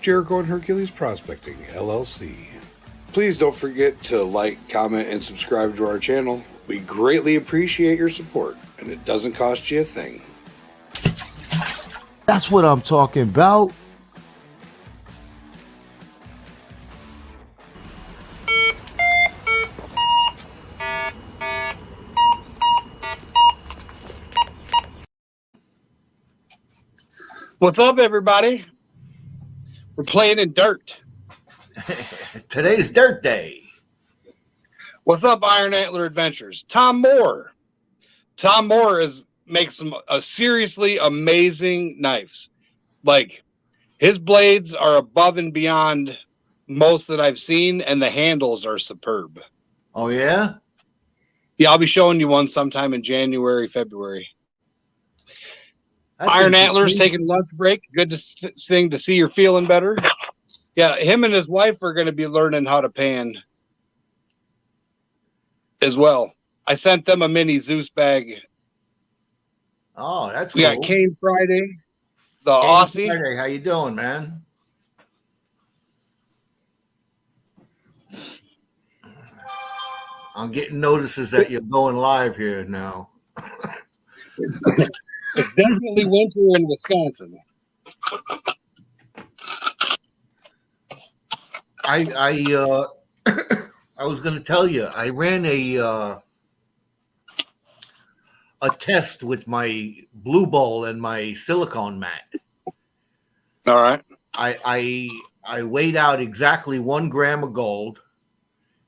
Jericho and Hercules Prospecting, LLC. Please don't forget to like, comment, and subscribe to our channel. We greatly appreciate your support, and it doesn't cost you a thing. That's what I'm talking about. What's up, everybody? We're playing in dirt. Today's Dirt Day. What's up, Iron Antler Adventures? Tom Moore. Tom Moore makes some seriously amazing knives. Like, his blades are above and beyond most that I've seen, and the handles are superb. Oh, yeah? Yeah, I'll be showing you one sometime in January, February. Iron Antler's taking a lunch break. Good thing to see you're feeling better. Yeah, him and his wife are going to be learning how to pan as well. I sent them a mini Zeus bag. Oh, that's cool. We got Kane Friday, the Aussie. Friday, how you doing, man? I'm getting notices that you're going live here now. It's definitely winter in Wisconsin. I was going to tell you, I ran a test with my blue ball and my silicone mat. All right. I weighed out exactly 1 gram of gold,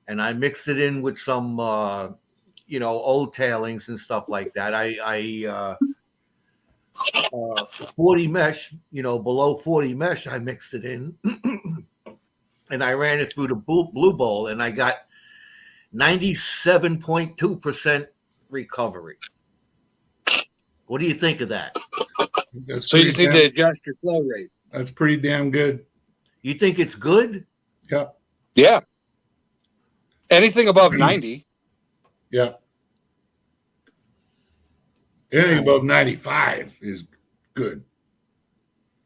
and I mixed it in with some old tailings and stuff like that. I 40 mesh, below 40 mesh, I mixed it in. And I ran it through the blue bowl, and I got 97.2% recovery. What do you think of that? So you just need to adjust your flow rate. That's pretty damn good. You think it's good? Yeah. Yeah. Anything above 90. Yeah. Anything above 95 is good.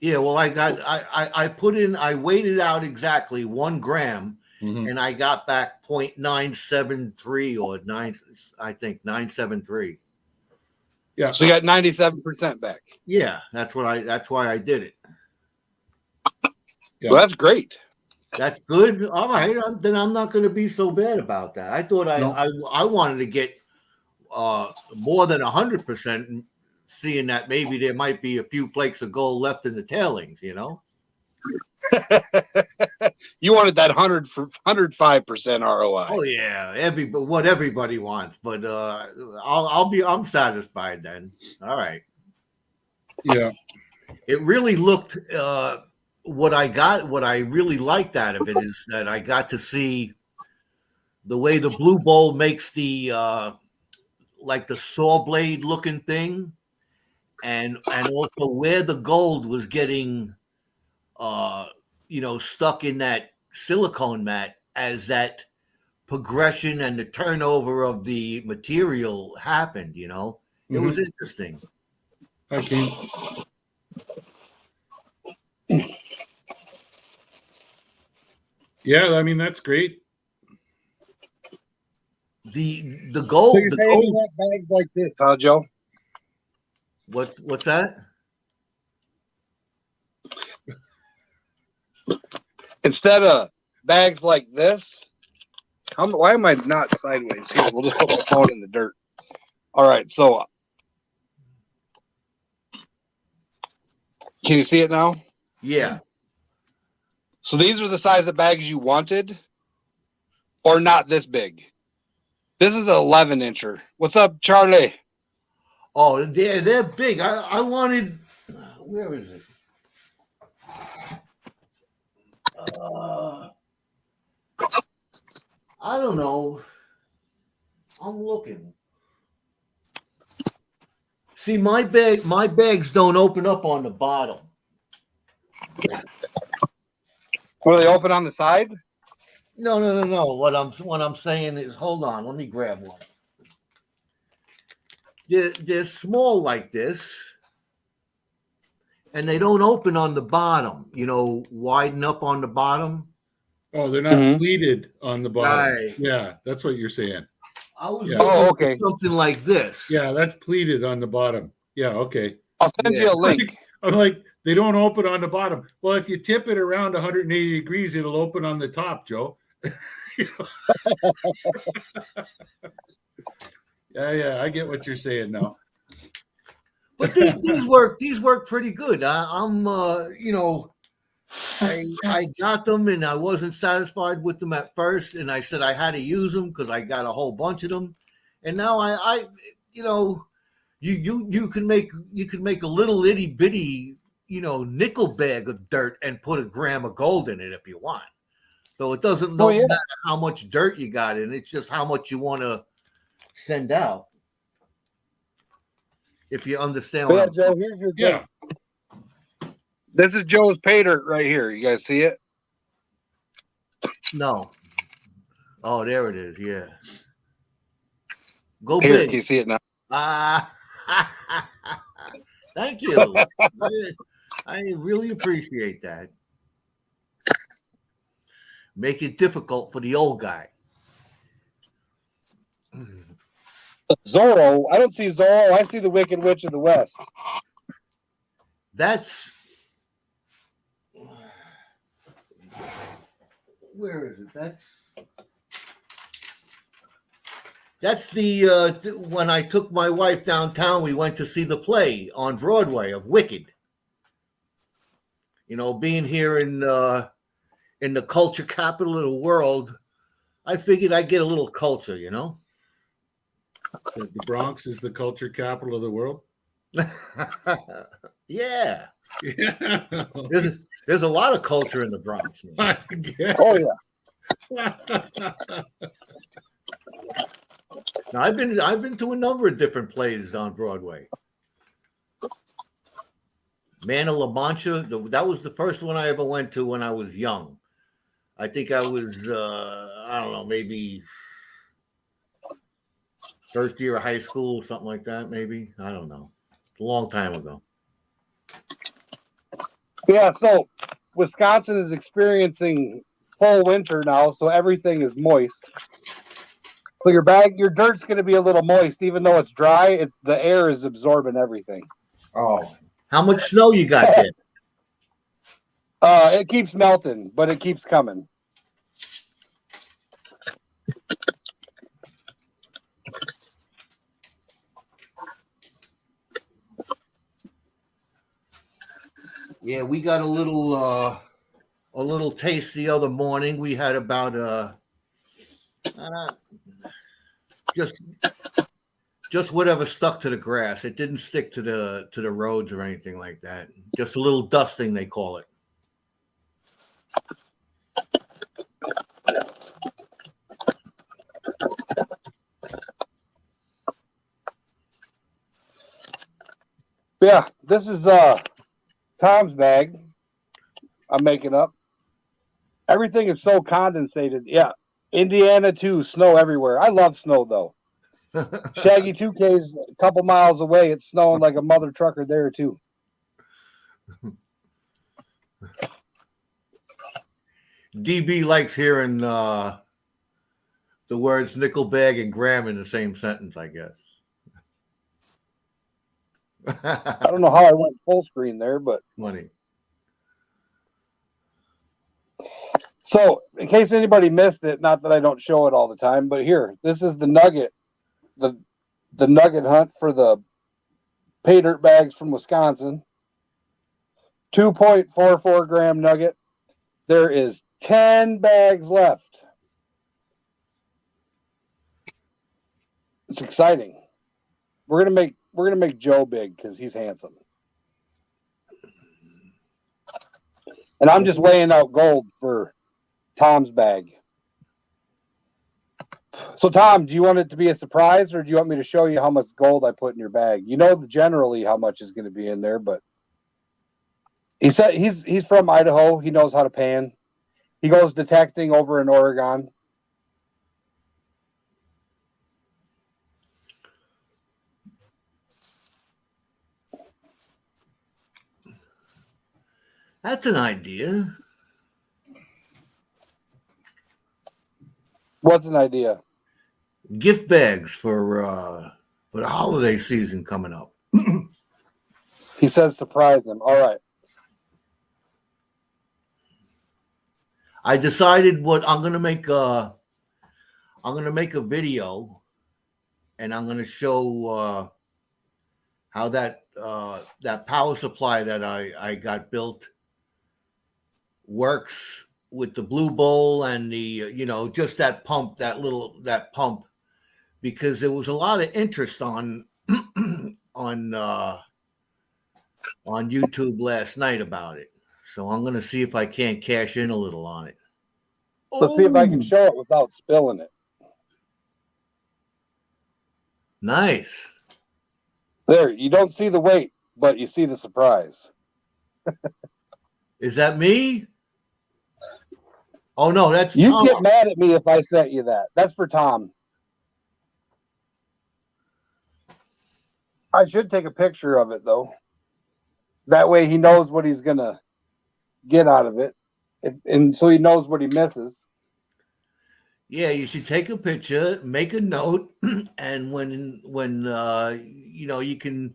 Yeah, well, I weighted out exactly 1 gram, and I got back 0.973 or 973. Yeah. So you got 97% back. Yeah, that's why I did it. Yeah. Well, that's great. That's good. All right, then I'm not going to be so bad about that. I thought I wanted to get more than 100%, seeing that maybe there might be a few flakes of gold left in the tailings, You wanted that 105% ROI. Oh yeah, what everybody wants, but I'm satisfied then. All right. Yeah. It really looked what I really liked out of it is that I got to see the way the blue bowl makes the like the saw blade looking thing, and also where the gold was getting stuck in that silicone mat as that progression and the turnover of the material happened. It was interesting. Okay. Yeah, I mean that's great. The gold. So you're saying that bags like this, huh, Joe? What's that? Instead of bags like this, why am I not sideways here? We'll just put my phone in the dirt. All right, so can you see it now? Yeah. So these are the size of bags you wanted, or not this big? This is an 11-incher. What's up, Charlie? Oh, they're big. I wanted. Where is it? I don't know. I'm looking. See, my bags don't open up on the bottom. Will they open on the side? No. What I'm saying is, hold on. Let me grab one. They're small like this, and they don't open on the bottom. Widen up on the bottom. Oh, they're not Mhm. pleated on the bottom. Right. Yeah, that's what you're saying. I was Yeah. looking Oh, for okay. something like this. Yeah, that's pleated on the bottom. Yeah, okay. I'll send Yeah. you a link. I'm like, they don't open on the bottom. Well, if you tip it around 180 degrees, it'll open on the top, Joe. Yeah, I get what you're saying now. But these work pretty good. I got them and I wasn't satisfied with them at first, and I said I had to use them because I got a whole bunch of them, and now you can make a little itty bitty nickel bag of dirt and put a gram of gold in it if you want. So it doesn't Oh, yeah. matter how much dirt you got in it; it's just how much you want to send out. If you understand But what yeah, I'm Joe, here's your Yeah. thing. This is Joe's pay dirt right here. You guys see it? No. Oh, there it is. Yeah. Go Here, big. can you see it now? Thank you. I really appreciate that. Make it difficult for the old guy. Zorro. I don't see Zorro. I see the Wicked Witch of the West. That's where is it? That's the when I took my wife downtown, we went to see the play on Broadway of Wicked. Being here in the culture capital of the world, I figured I'd get a little culture. The Bronx is the culture capital of the world. Yeah, Yeah. there's a lot of culture in the Bronx. I guess. Oh, yeah. Now I've been to a number of different plays on Broadway. Man of La Mancha, that was the first one I ever went to when I was young. I think I was I don't know, maybe first year of high school, something like that. Maybe, I don't know. It's a long time ago. Yeah, so Wisconsin is experiencing full winter now, so everything is moist. So your dirt's going to be a little moist, even though it's dry. The air is absorbing everything. Oh, how much snow you got there? It keeps melting, but it keeps coming. Yeah, we got a little taste the other morning. We had about just whatever stuck to the grass. It didn't stick to the roads or anything like that. Just a little dusting, they call it. Yeah, this is Tom's bag. I'm making up. Everything is so condensated. Yeah, Indiana too. Snow everywhere. I love snow though. Shaggy 2K's a couple miles away. It's snowing like a mother trucker there too. DB likes hearing the words nickel bag and gram in the same sentence, I guess. I don't know how I went full screen there, but Money. So in case anybody missed it, not that I don't show it all the time, but here, this is the Nugget, the Nugget hunt for the pay dirt bags from Wisconsin. 2.44 gram Nugget. There is 10 bags left. It's exciting. We're gonna make Joe big because he's handsome. And I'm just weighing out gold for Tom's bag. So Tom, do you want it to be a surprise, or do you want me to show you how much gold I put in your bag? You know generally how much is going to be in there, but he said he's from Idaho. He knows how to pan. He goes detecting over in Oregon. That's an idea. What's an idea? Gift bags for the holiday season coming up. He says surprise him. All right. I decided what I'm gonna make a video, and I'm gonna show how that power supply that I got built works with the Blue Bowl and the just that pump, that pump, because there was a lot of interest on on YouTube last night about it. So I'm gonna see if I can't cash in a little on it. Let's see if I can show it without spilling it. Nice. There, you don't see the weight, but you see the surprise. Is that me? Oh no, that's You Tom. get mad at me if I sent you that. That's for Tom. I should take a picture of it though. That way he knows what he's gonna get out of it, and so he knows what he misses. Yeah, you should take a picture, make a note, and when you can,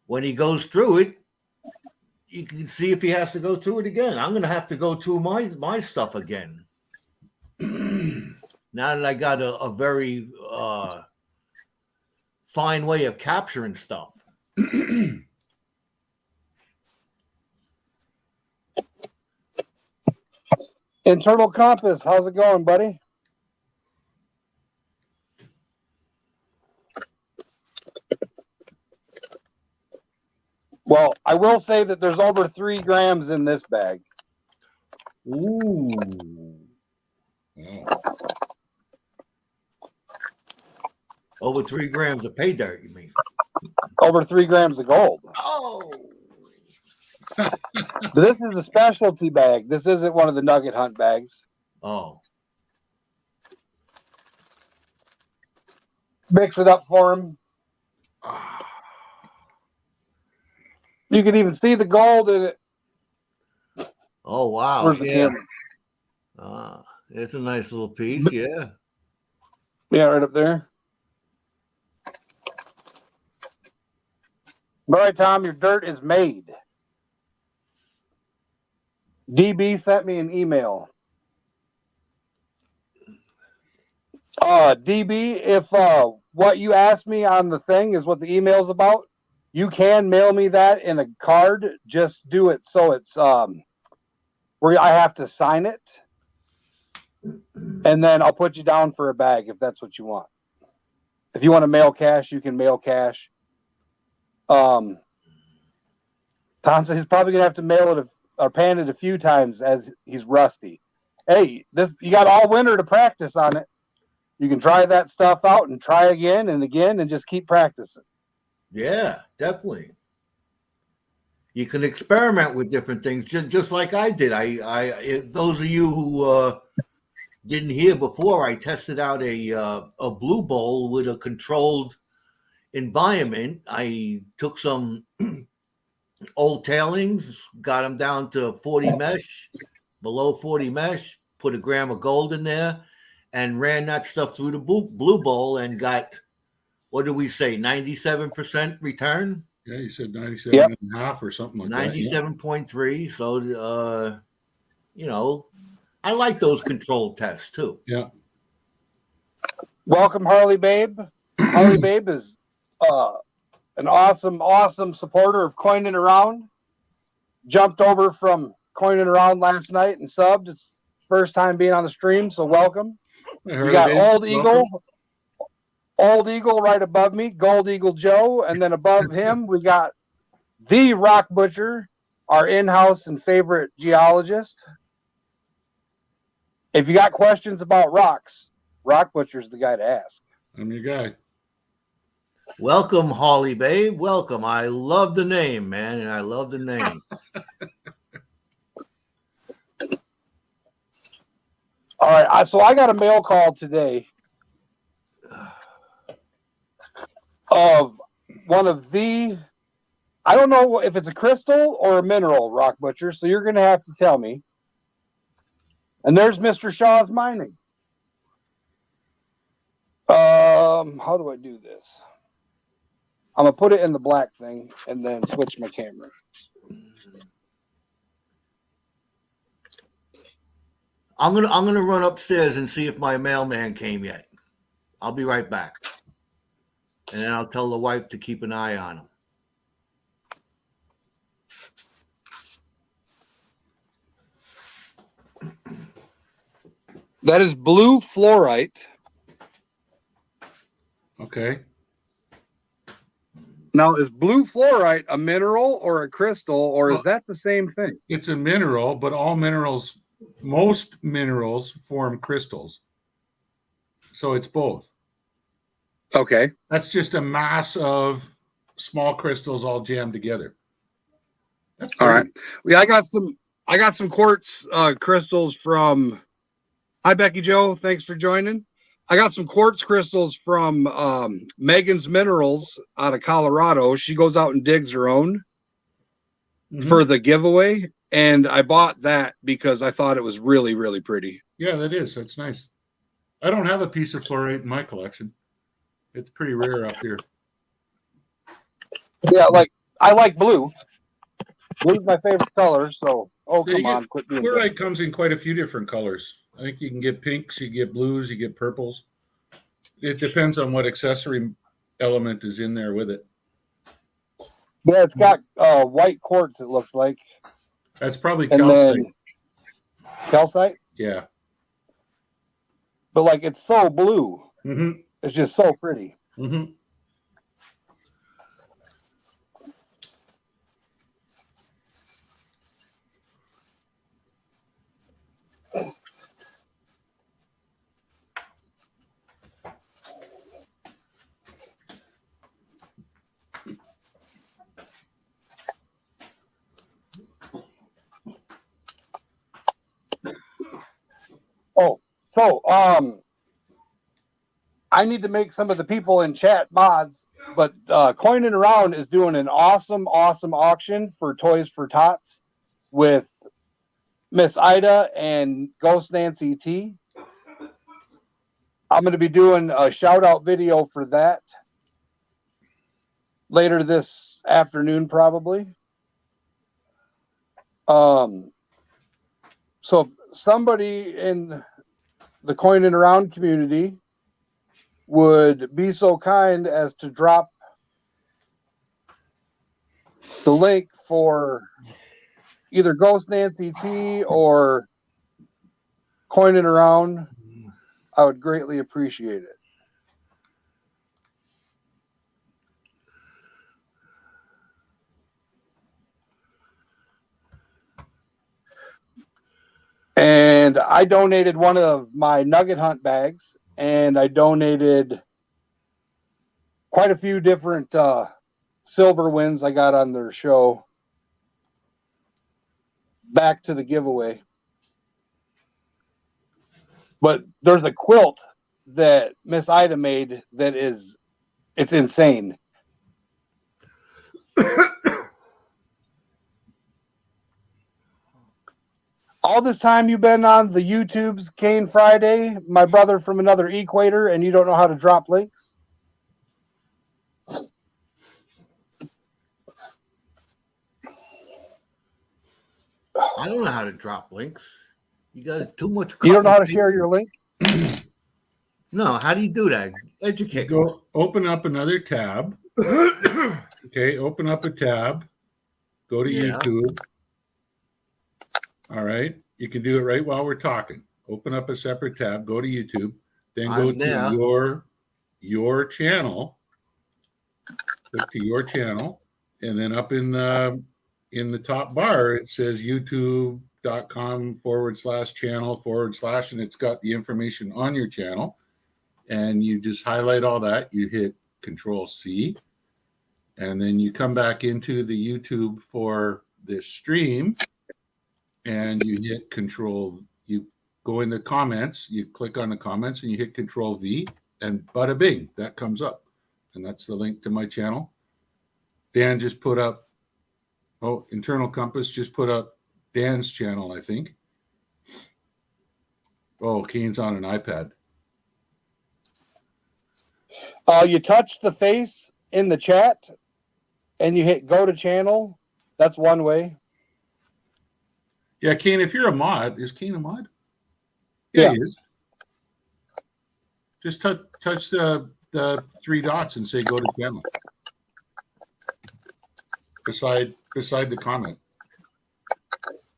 when he goes through it, you can see if he has to go through it again. I'm gonna have to go through my stuff again. Now that I got a very fine way of capturing stuff. Internal compass, how's it going, buddy? Well, I will say that there's over 3 grams in this bag. Ooh. Wow. Over 3 grams of pay dirt, you mean? Over 3 grams of gold. Oh. This is a specialty bag. This isn't one of the Nugget Hunt bags. Oh. Mix it up for him. You can even see the gold in it. Oh wow. Where's the camera? It's a nice little piece, yeah. Yeah, right up there. All right, Tom, your dirt is made. DB sent me an email. DB, if what you asked me on the thing is what the email's about, you can mail me that in a card. Just do it so it's where I have to sign it, and then I'll put you down for a bag if that's what you want. If you want to mail cash, you can mail cash. Tom said he's probably gonna have to mail it or pan it a few times as he's rusty. Hey, you got all winter to practice on it. You can try that stuff out and try again and just keep practicing. Yeah, definitely. You can experiment with different things, just like I did. Those of you who didn't hear before, I tested out a Blue Bowl with a controlled environment. I took some old tailings, got them down to 40 mesh, below 40 mesh, put a gram of gold in there, and ran that stuff through the Blue Bowl and got, what did we say, 97% return? Yeah, you said 97 and a half or something like 97.3. Yeah. So, I like those controlled tests too. Yeah. Welcome, Harley Babe. Harley Babe is an awesome supporter of Coining Around. Jumped over from Coining Around last night and subbed. It's first time being on the stream, so welcome. We got Old Eagle right above me, Gold Eagle Joe, and then above him we got the Rock Butcher, our in-house and favorite geologist. If you got questions about rocks, Rock Butcher's the guy to ask. I'm your guy. Welcome, Holly Babe. Welcome. I love the name, man, and I love the name. All right, so I got a mail call today of one of the I don't know if it's a crystal or a mineral, Rock Butcher, so you're going to have to tell me. And there's Mr. Shaw's mining. How do I do this? I'm going to put it in the black thing and then switch my camera. I'm gonna run upstairs and see if my mailman came yet. I'll be right back. And then I'll tell the wife to keep an eye on him. That is blue fluorite. Okay. Now, is blue fluorite a mineral or a crystal, or is that the same thing? It's a mineral, but all minerals, most minerals form crystals. So it's both. Okay. That's just a mass of small crystals all jammed together. That's All pretty. right. Yeah, I got some quartz crystals from. Hi, Becky Joe. Thanks for joining. I got some quartz crystals from Megan's Minerals out of Colorado. She goes out and digs her own for the giveaway, and I bought that because I thought it was really, really pretty. Yeah, that is. That's nice. I don't have a piece of fluorite in my collection. It's pretty rare up here. Yeah, I like blue. Blue's my favorite color. So, come on, quit being. Fluorite comes in quite a few different colors. I think you can get pinks, you get blues, you get purples. It depends on what accessory element is in there with it. Yeah, it's got white quartz. It looks like. That's probably And calcite. then calcite. Yeah. But it's so blue. Mm-hmm. It's just so pretty. Mm-hmm. Oh, so I need to make some of the people in chat mods, but Coining Around is doing an awesome auction for Toys for Tots with Miss Ida and Ghost Nancy T. I'm going to be doing a shout out video for that later this afternoon, probably. So if somebody in the Coining Around community would be so kind as to drop the link for either Ghost Nancy T or Coining Around, I would greatly appreciate it. And I donated one of my Nugget Hunt bags, and I donated quite a few different silver wins I got on their show back to the giveaway. But there's a quilt that Miss Ida made that it's insane. All this time you've been on the YouTube's Kane Friday, my brother from another equator, and you don't know how to drop links? I don't know how to drop links. You got too much. You don't know how to share your link? No, how do you do that? Educate. Go open up another tab. Okay, open up a tab. Go to YouTube. All right. You can do it right while we're talking. Open up a separate tab, go to YouTube, then go to your channel. Click to your channel, and then up in the top bar it says youtube.com/channel/ and it's got the information on your channel. And you just highlight all that. You hit Control-C, and then you come back into the YouTube for this stream, and you hit you go in the comments, you click on the comments, and you hit Control-V, and bada bing, that comes up. And that's the link to my channel. Dan just put up Oh, Internal Compass just put up Dan's channel, I think. Oh, Kane's on an iPad. You touch the face in the chat and you hit go to channel. That's one way. Yeah, Kane, if you're a mod, is Kane a mod? Yeah. He is. Just touch the 3 dots and say go to channel. Beside the comment.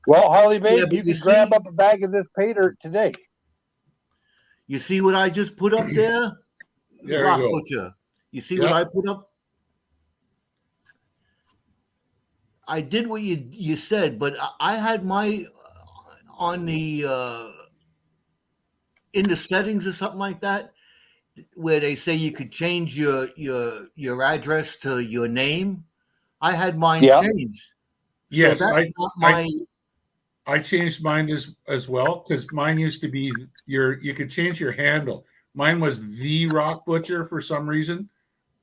Well, Harley Babe, Yeah, but you you can grab see- up a bag of this pay dirt today. You see what I just put up there? There Rock you go. Butcher. You see Yep. what I put up? I did what you said, but I had my on the in the settings or something like that, where they say you could change your address to your name. I had mine Yeah. changed. Yes, so that's not my. I changed mine as well, because mine used to be you could change your handle. Mine was the Rock Butcher for some reason,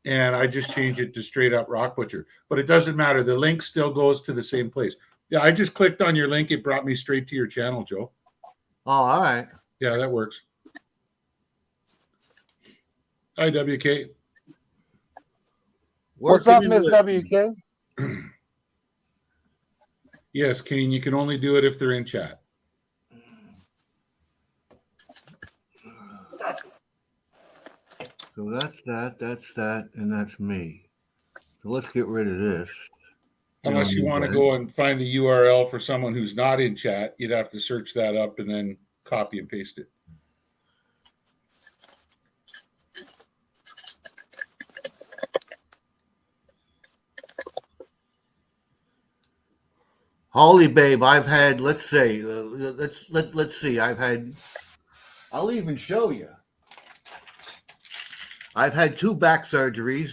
and I just changed it to straight up Rock Butcher. But it doesn't matter. The link still goes to the same place. Yeah, I just clicked on your link. It brought me straight to your channel, Joe. Oh, all right. Yeah, that works. Hi, WK. What's up, Miss WK? Yes, Kane, you can only do it if they're in chat. So that's that, and that's me. So let's get rid of this. Unless you want to go and find the URL for someone who's not in chat, you'd have to search that up and then copy and paste it. Holly Babe, I've had, let's say, let's see, I'll even show you. I've had 2 back surgeries.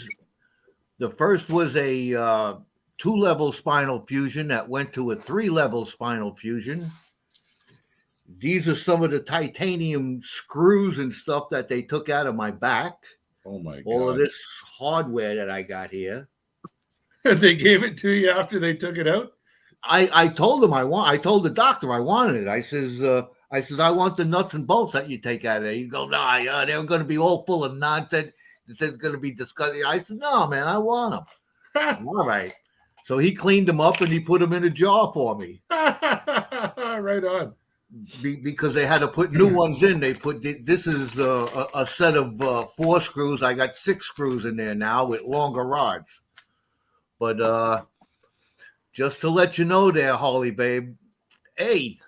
The first was a 2-level spinal fusion that went to a 3-level spinal fusion. These are some of the titanium screws and stuff that they took out of my back. Oh my God. All of this hardware that I got here. They gave it to you after they took it out? I told him I told the doctor I wanted it. I says I want the nuts and bolts that you take out of there. You go, no, they're going to be all full of nonsense. It's going to be disgusting. I said, no, man, I want them. All right. So he cleaned them up and he put them in a jar for me. Right on. Because they had to put new ones in. They put this is a set of 4 screws. I got 6 screws in there now with longer rods. But just to let you know there, Holly Babe, hey,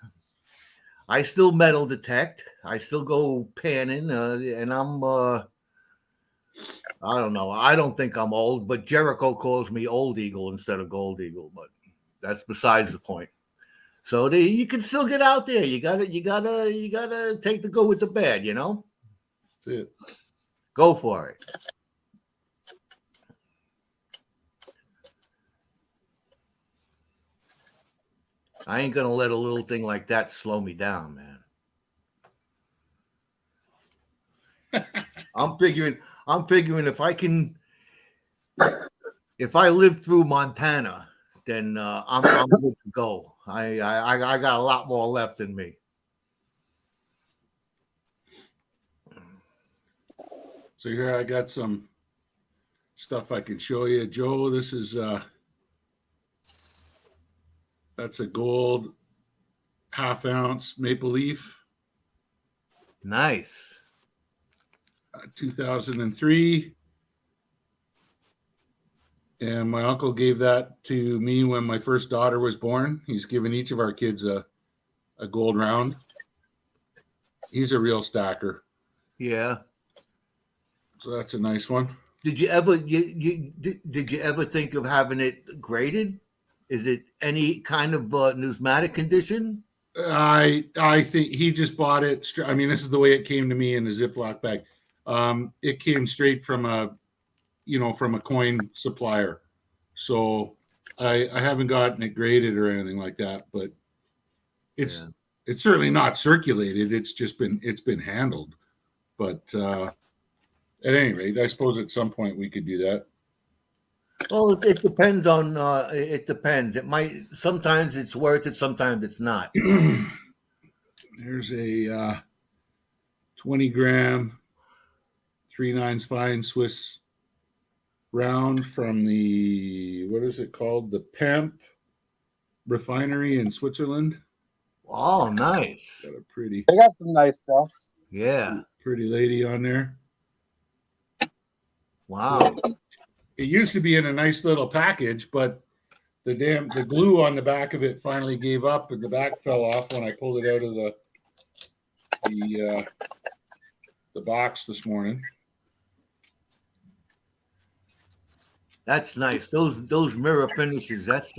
I still metal detect. I still go panning, and I'm, I don't know. I don't think I'm old, but Jericho calls me Old Eagle instead of Gold Eagle, but that's besides the point. So you can still get out there. You gotta take the good with the bad, you know? That's it. Go for it. I ain't gonna let a little thing like that slow me down, man. I'm figuring if I live through Montana, then I'm good to go. I got a lot more left in me. So here I got some stuff I can show you. Joe, this is that's a gold 1/2 ounce maple leaf. Nice. 2003. And my uncle gave that to me when my first daughter was born. He's given each of our kids a gold round. He's a real stacker. Yeah. So that's a nice one. Did you ever did you ever think of having it graded? Is it any kind of numismatic condition? I think he just bought it. I mean, this is the way it came to me in a Ziploc bag. It came straight from a coin supplier. So I haven't gotten it graded or anything like that, but it's certainly not circulated. It's been handled. But at any rate, I suppose at some point we could do that. Well, it depends on. It depends. It might. Sometimes it's worth it. Sometimes it's not. There's a 20 gram 3/9 fine Swiss round from the, what is it called? The Pamp refinery in Switzerland. Oh, nice. Got a pretty, They got some nice stuff. Yeah. pretty lady on there. Wow. It used to be in a nice little package, but the glue on the back of it finally gave up, and the back fell off when I pulled it out of the box this morning. That's nice. Those mirror finishes. That's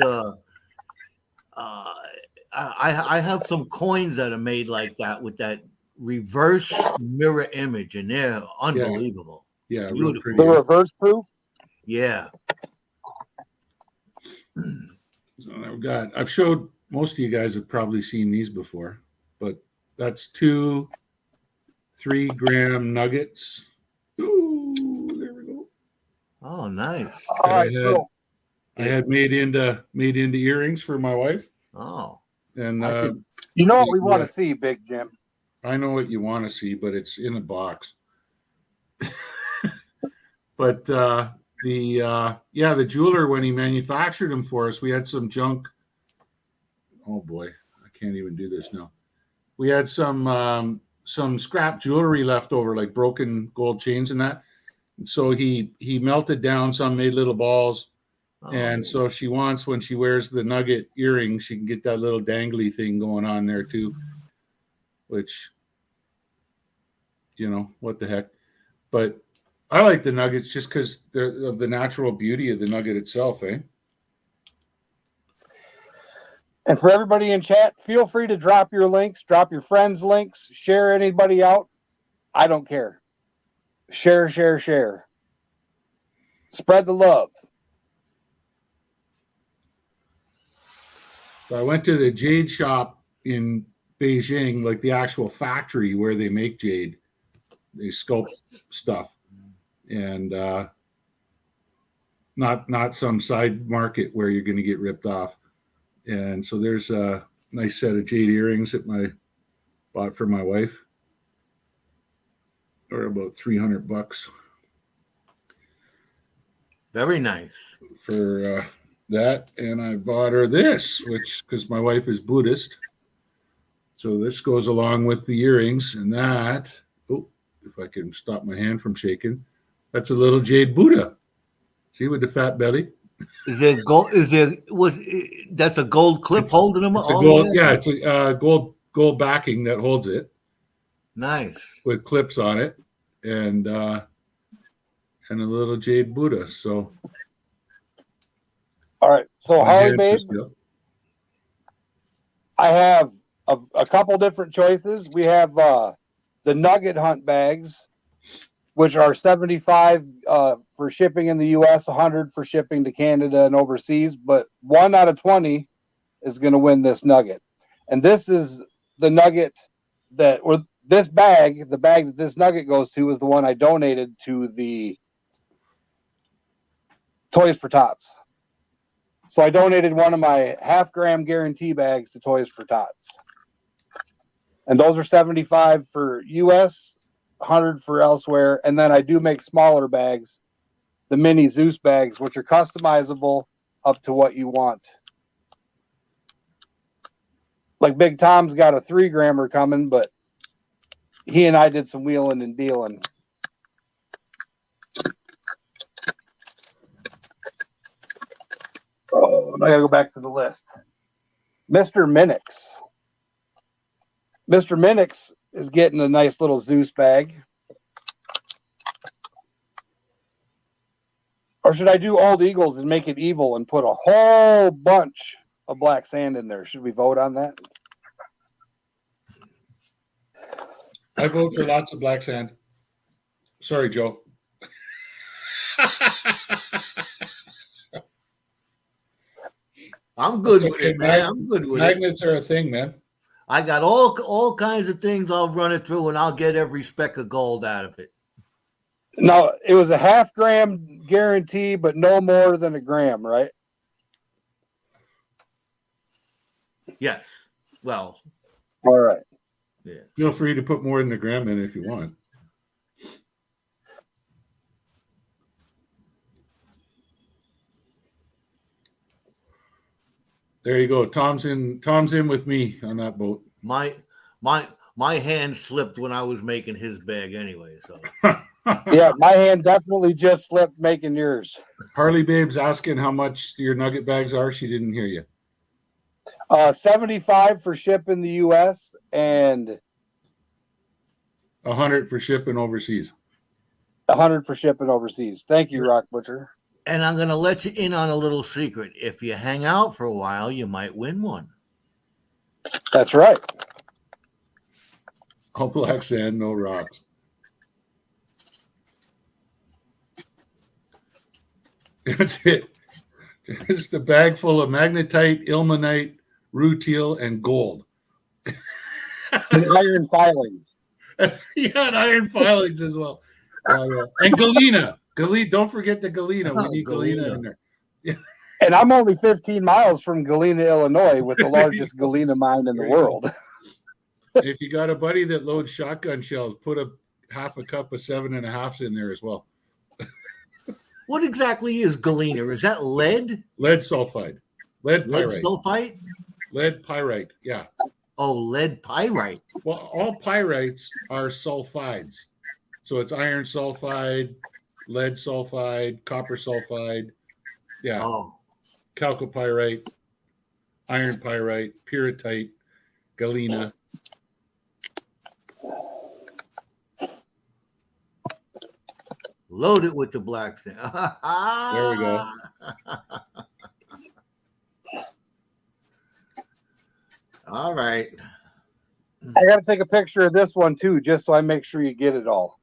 I have some coins that are made like that with that reverse mirror image, and they're unbelievable. Yeah, real Beautiful. pretty. The reverse proof. Yeah. So I've showed, most of you guys have probably seen these before, but that's 2 3-gram nuggets. Ooh, there we go. Oh, nice. All right, I had made into earrings for my wife, Oh, and you know what we want to see, Big Jim. I know what you want to see, but it's in a box. But the jeweler, when he manufactured them for us, we had some junk. Oh boy, I can't even do this now. We had some scrap jewelry left over, like broken gold chains and that. So he melted down some, made little balls. And so if she wants, when she wears the Nugget earring, she can get that little dangly thing going on there too, which, what the heck. But I like the Nuggets just because of the natural beauty of the Nugget itself, eh? And for everybody in chat, feel free to drop your links, drop your friends' links, share anybody out. I don't care. Share. Spread the love. So I went to the jade shop in Beijing, like the actual factory where they make jade. They sculpt stuff, and not some side market where you're going to get ripped off. And so there's a nice set of jade earrings that I bought for my wife, or about $300 very nice. for that. And I bought her this, because my wife is Buddhist. So this goes along with the earrings, and that, if I can stop my hand from shaking, that's a little jade Buddha. See, with the fat belly. Is there gold? That's a gold clip holding them? It's a gold, it's a gold backing that holds it. Nice. With clips on it, and a little jade Buddha. So, all right. So Holly Babe, I have a couple different choices. We have the Nugget Hunt bags, which are $75 for shipping in the U.S., $100 for shipping to Canada and overseas. But 1 out of 20 is going to win this nugget. And this is the nugget this bag, the bag that this nugget goes to, is the one I donated to the Toys for Tots. So I donated one of my 0.5 gram guarantee bags to Toys for Tots. And those are $75 for U.S., $100 for elsewhere. And then I do make smaller bags, the mini Zeus bags, which are customizable up to what you want. Like Big Tom's got a 3-grammer coming, but he and I did some wheeling and dealing. Oh, I gotta go back to the list. Mr. Minix. Mr. Minix is getting a nice little Zeus bag. Or should I do Old Eagles and make it evil and put a whole bunch of black sand in there? Should we vote on that? I vote for lots of black sand. Sorry, Joe. I'm good with it, man. I'm good with it. Magnets are a thing, man. I got all kinds of things I'll run it through, and I'll get every speck of gold out of it. Now, it was a half gram guarantee, but no more than a gram, right? Yes. Well, All right. yeah. Feel free to put more than a gram in if you want. There you go. Tom's in with me on that boat. My hand slipped when I was making his bag anyway. So Yeah, my hand definitely just slipped making yours. Harley Babe's asking how much your nugget bags are. She didn't hear you. 75 for shipping the U.S. and 100 for shipping overseas. 100 for shipping overseas. Thank you, Rock Butcher. and I'm gonna let you in on a little secret. If you hang out for a while, you might win one. That's right. All black sand, no rocks. That's it. It's the bag full of magnetite, ilmenite, rutile, and gold. And iron filings. Yeah, and iron filings as well. And galena. Don't forget the galena. We need galena in there. And I'm only 15 miles from Galena, Illinois, with the largest galena mine in the world. If you got a buddy that loads shotgun shells, put half a cup of 7.5s in there as well. What exactly is galena? Is that lead? Lead sulfide. Lead Lead pyrite. sulfite? Lead pyrite. Yeah. Oh, lead pyrite. Well, all pyrites are sulfides. So it's iron sulfide, lead sulfide, copper sulfide. Yeah. Oh, Chalcopyrite, iron pyrite, pyrrhotite, galena. load it with the black thing. There we go. All right. I got to take a picture of this one too, just so I make sure you get it all.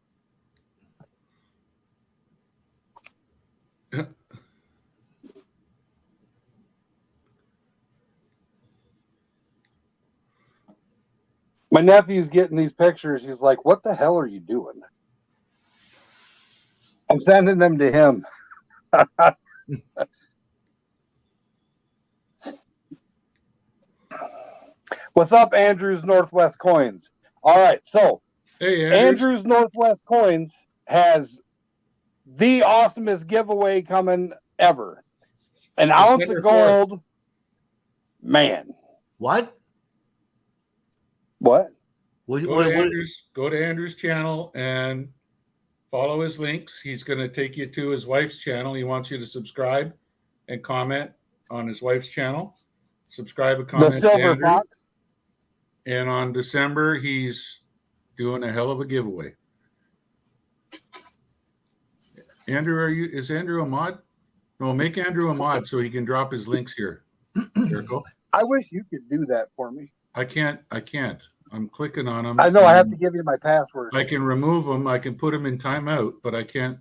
My nephew's getting these pictures. He's like, "What the hell are you doing?" I'm sending them to him. What's up, Andrew's Northwest Coins? All right, so Hey, Andrew. Andrew's Northwest Coins has the awesomest giveaway coming ever. An ounce of gold. Man. What? What? Go to Andrew's channel and follow his links. He's going to take you to his wife's channel. He wants you to subscribe and comment on his wife's channel. Subscribe and comment. The Silver Fox. And on December, he's doing a hell of a giveaway. Andrew, is Andrew a mod? No, make Andrew a mod so he can drop his links here. Jericho. I wish you could do that for me. I can't. I'm clicking on them. I know I have to give you my password. I can remove him. I can put him in timeout, but I can't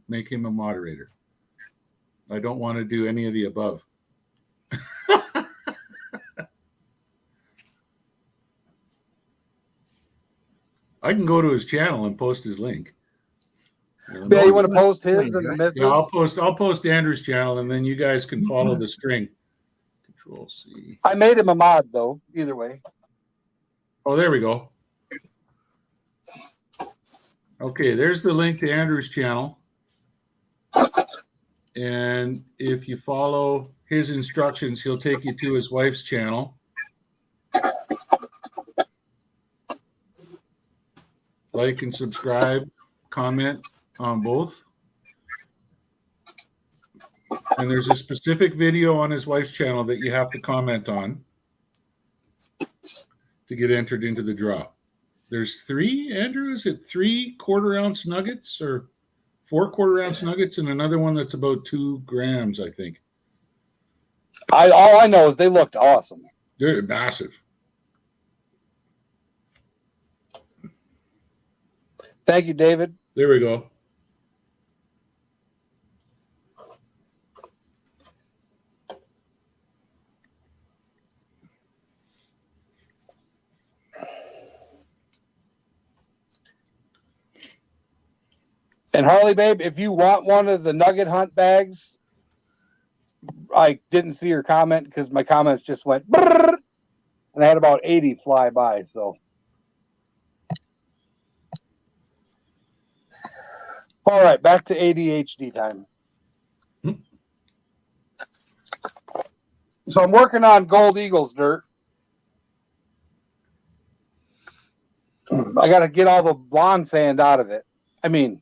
make him a moderator. I don't want to do any of the above. I can go to his channel and post his link. Yeah, you want to post his and miss Yeah, I'll post Andrew's channel, and then you guys can follow the string. Control C. I made him a mod though. Either way. Oh, there we go. Okay, there's the link to Andrew's channel. And if you follow his instructions, he'll take you to his wife's channel. Like and subscribe, comment on both. And there's a specific video on his wife's channel that you have to comment on to get entered into the draw. There's 3, Andrew, is it 3 quarter-ounce nuggets or 4 quarter-ounce nuggets and another one that's about 2 grams, I think. All I know is they looked awesome. They're massive. Thank you, David. There we go. And Harley, babe, if you want one of the Nugget Hunt bags, I didn't see your comment because my comments just went brrr, and I had about 80 fly by. So, all right, back to ADHD time. So I'm working on Gold Eagles dirt. I got to get all the blonde sand out of it. I mean,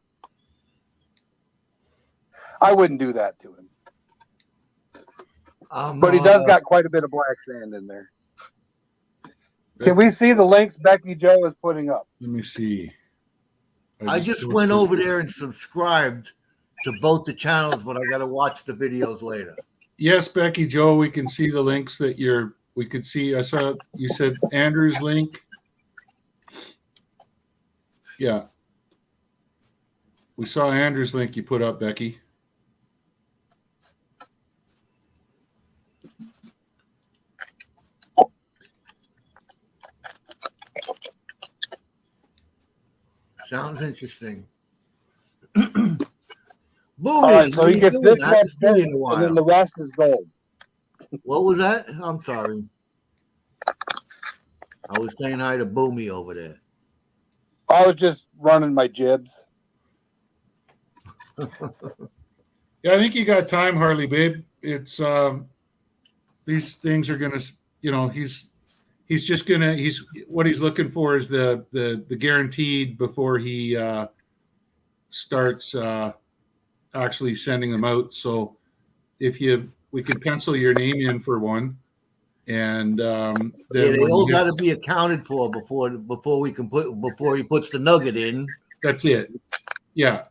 I wouldn't do that to him. But he does got quite a bit of black sand in there. Can we see the links Becky Joe is putting up? Let me see. I just went over there and subscribed to both the channels, but I got to watch the videos later. Yes, Becky Joe, we can see the links that we could see. I saw you said Andrew's link. Yeah. We saw Andrew's link you put up, Becky. Sounds interesting. Boomy, All right, so he gets this much dirt, in a while. and then the rest is gold. What was that? I'm sorry. I was saying hi to Boomy over there. I was just running my jibs. Yeah, I think you got time, Harley, babe. It's these things are gonna, he's just gonna, what he's looking for is the guaranteed before he starts actually sending them out. So if we can pencil your name in for one, and then they all got to be accounted for before he puts the nugget in. That's it. Yeah.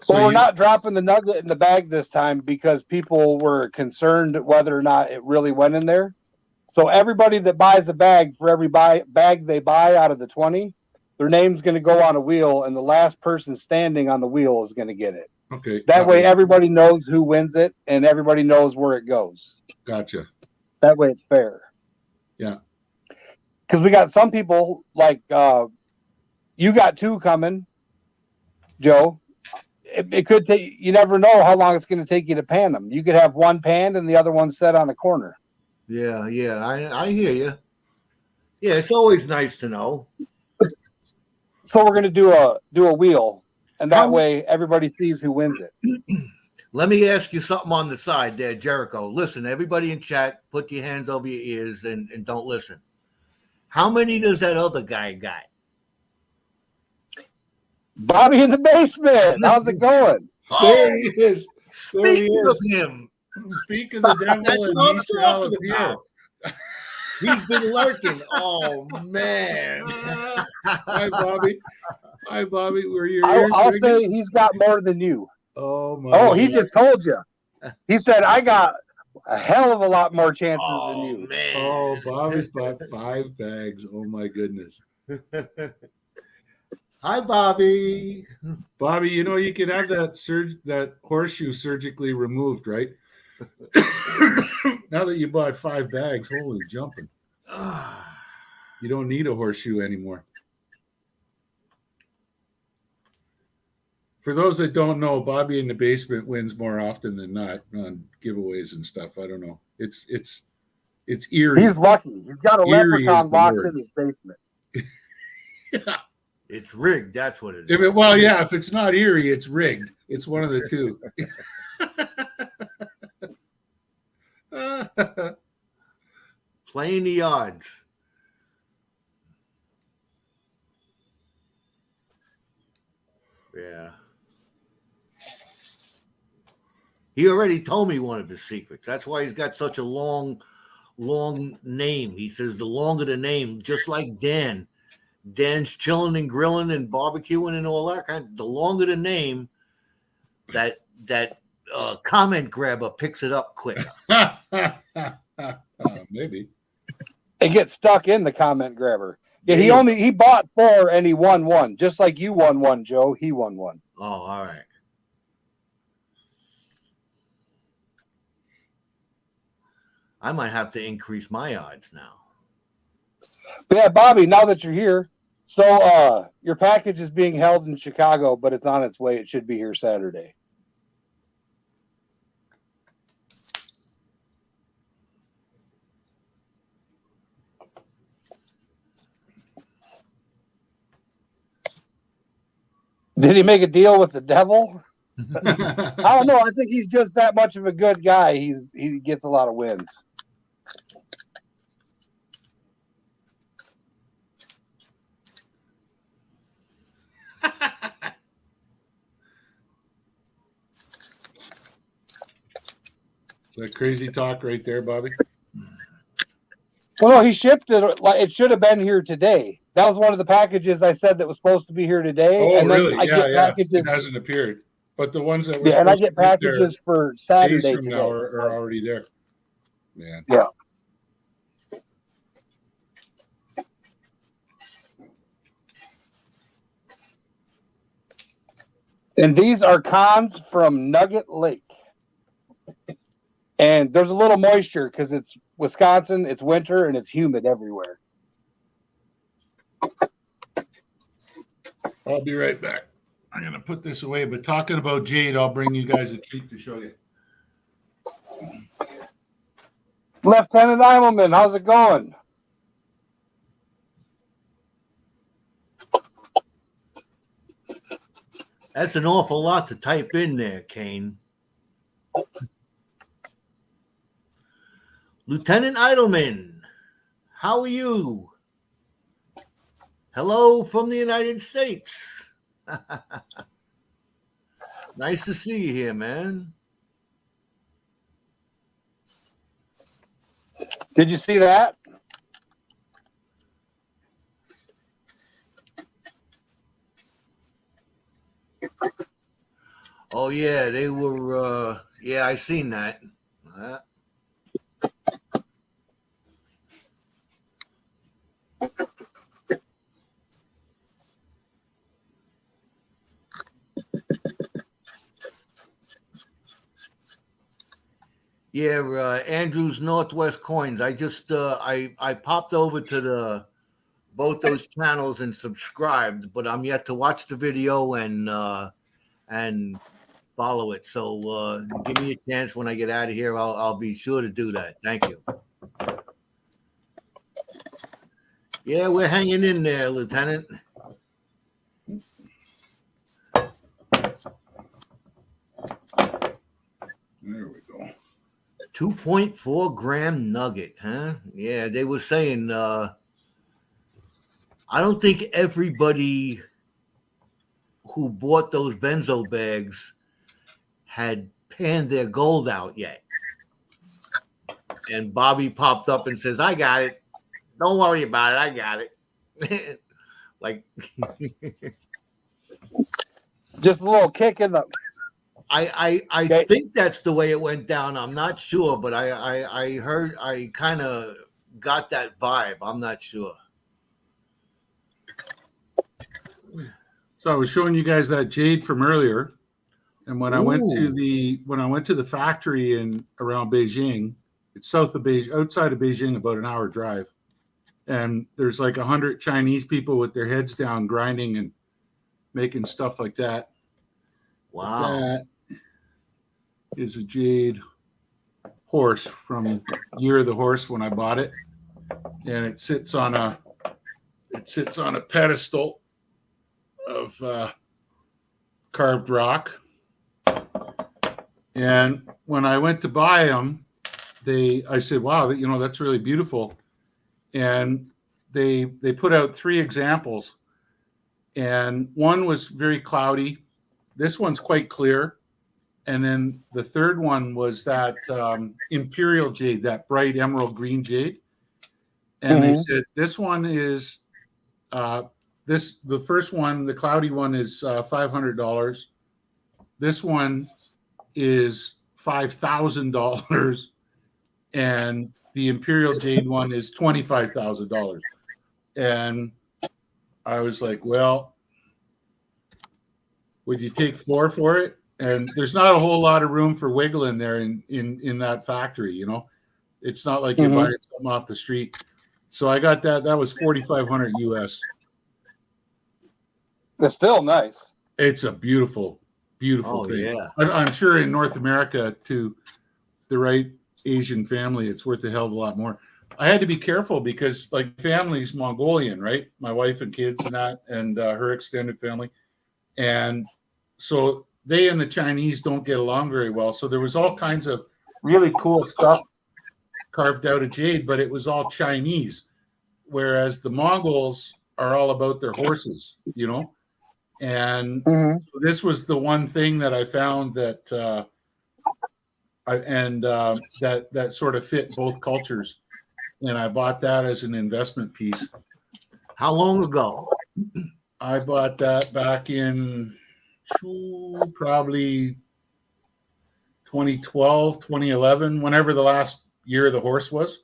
Well, we're not dropping the nugget in the bag this time because people were concerned whether or not it really went in there. So everybody that buys a bag, for every bag they buy out of the 20, their name's going to go on a wheel, and the last person standing on the wheel is going to get it. Okay. That way everybody knows who wins it, and everybody knows where it goes. Gotcha. That way it's fair. Yeah. Because we got some people, like you got 2 coming, Joe. It could take, you never know how long it's going to take you to pan them. You could have one panned and the other one set on a corner. Yeah, I hear you. Yeah, it's always nice to know. So we're going to do a wheel, and that way everybody sees who wins it. Let me ask you something on the side there, Jericho. Listen, everybody in chat, put your hands over your ears and don't listen. How many does that other guy got? Bobby in the basement. How's it going? There he is. There he Speaking is. of him, Speak of the devil and he shall appear. He's been lurking. Oh, man. Hi, Bobby. Hi, Bobby. Were you? I'll say he's got more than you. Oh, my. Oh, he just told you. He said, I got a hell of a lot more chances than you. Man. Oh, Bobby's bought 5 bags. Oh, my goodness. Hi, Bobby. Bobby, you could have that horseshoe surgically removed, right? Now that you bought 5 bags, holy jumping. You don't need a horseshoe anymore. For those that don't know, Bobby in the basement wins more often than not on giveaways and stuff. I don't know. It's eerie. He's lucky. He's got a leprechaun locked in his basement. Yeah. It's rigged. That's what it is. If it's not eerie, it's rigged. It's one of the two. Playing the odds. Yeah. He already told me one of his secrets. That's why he's got such a long name. He says the longer the name, just like Dan. Dan's chilling and grilling and barbecuing and all that kind. The longer the name, that comment grabber picks it up quick. Maybe It gets stuck in the comment grabber. Yeah, he bought 4 and he won 1, just like you won 1, Joe. He won 1. Oh, all right. I might have to increase my odds now. But yeah, Bobby, now that you're here, So your package is being held in Chicago, but it's on its way. It should be here Saturday. Did he make a deal with the devil? I don't know. I think he's just that much of a good guy. He gets a lot of wins. Is that crazy talk right there, Bobby? Well, no, he shipped it. It should have been here today. That was one of the packages I said that was supposed to be here today. Oh, and then really? I get packages. It hasn't appeared. But the ones that were And I supposed get to be there packages for days Saturday from today. now are already there. Man. Yeah. And these are cons from Nugget Lake. And there's a little moisture because it's Wisconsin, it's winter, and it's humid everywhere. I'll be right back. I'm going to put this away. But talking about jade, I'll bring you guys a treat to show you. Lieutenant Eimelman, how's it going? That's an awful lot to type in there, Kane. Lieutenant Eidelman, how are you? Hello from the United States. Nice to see you here, man. Did you see that? Oh, yeah, they were, yeah, I seen that. Yeah, Andrew's Northwest Coins. I just I popped over to both those channels and subscribed, but I'm yet to watch the video and follow it. So give me a chance when I get out of here. I'll be sure to do that. Thank you. Yeah, we're hanging in there, Lieutenant. There we go. 2.4 gram nugget, huh? Yeah, they were saying I don't think everybody who bought those benzo bags had panned their gold out yet. And Bobby popped up and says, I got it. Don't worry about it. I got it. Like just a little kick in the I think that's the way it went down. I'm not sure, but I heard, I kind of got that vibe. I'm not sure. So I was showing you guys that jade from earlier, and when I went to the factory in around Beijing, it's south of Beijing, outside of Beijing, about an hour drive, and there's like 100 Chinese people with their heads down, grinding and making stuff like that. Wow. That is a jade horse from Year of the Horse when I bought it, and it sits on a pedestal of carved rock. And when I went to buy them, I said, "Wow, that's really beautiful." And they put out 3 examples, and one was very cloudy. This one's quite clear. And then the third one was that imperial jade, that bright emerald green jade. And they said this one is the first one, the cloudy one, is $500. This one is $5,000, and the imperial jade one is $25,000. And I was like, well, would you take 4 for it? And there's not a whole lot of room for wiggling there in that factory, It's not like you're buying something off the street. So I got that. That was $4,500 US. It's still nice. It's a beautiful Oh, thing. yeah. I'm sure in North America, to the right Asian family, it's worth a hell of a lot more. I had to be careful because, like, family's Mongolian, right? My wife and kids and that, and her extended family. And so they and the Chinese don't get along very well. So there was all kinds of really cool stuff carved out of jade, but it was all Chinese. Whereas the Mongols are all about their horses, you know? And this was the one thing that I found that that sort of fit both cultures, and I bought that as an investment piece. How long ago? I bought that back in probably 2012, 2011, whenever the last year of the horse was.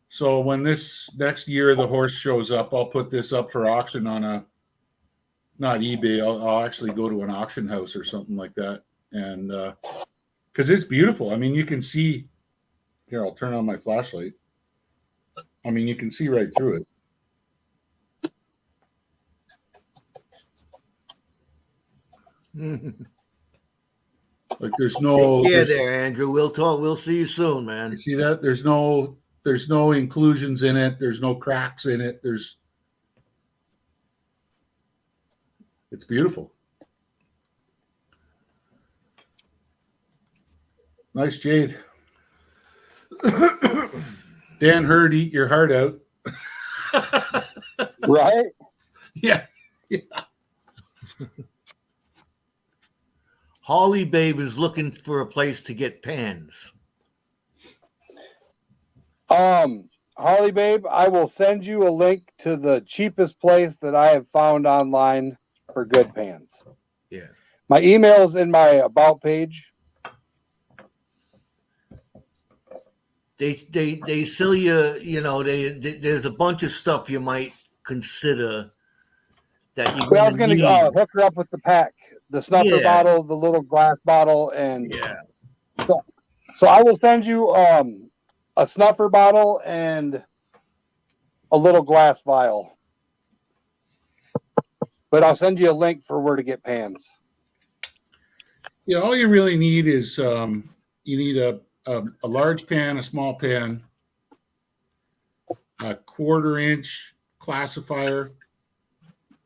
So when this next year the horse shows up, I'll put this up for auction on not eBay. I'll actually go to an auction house or something like that. And because it's beautiful. I mean, you can see here, I'll turn on my flashlight. I mean, you can see right through it. Like there's no there, Andrew. We'll talk. We'll see you soon, man. You see that? There's no inclusions in it. There's no cracks in it. It's beautiful. Nice jade. Dan Hurd, eat your heart out. Right? Yeah. Harley Babe is looking for a place to get pans. Harley Babe, I will send you a link to the cheapest place that I have found online for good pans. Yeah. My email is in my about page. They sell you, you know, there's a bunch of stuff you might consider that you. I was going to hook her up with the pack, the snuffer bottle, the little glass bottle, and So I will send you a snuffer bottle and a little glass vial. But I'll send you a link for where to get pans. Yeah, all you really need is you need a large pan, a small pan, a 1/4-inch classifier,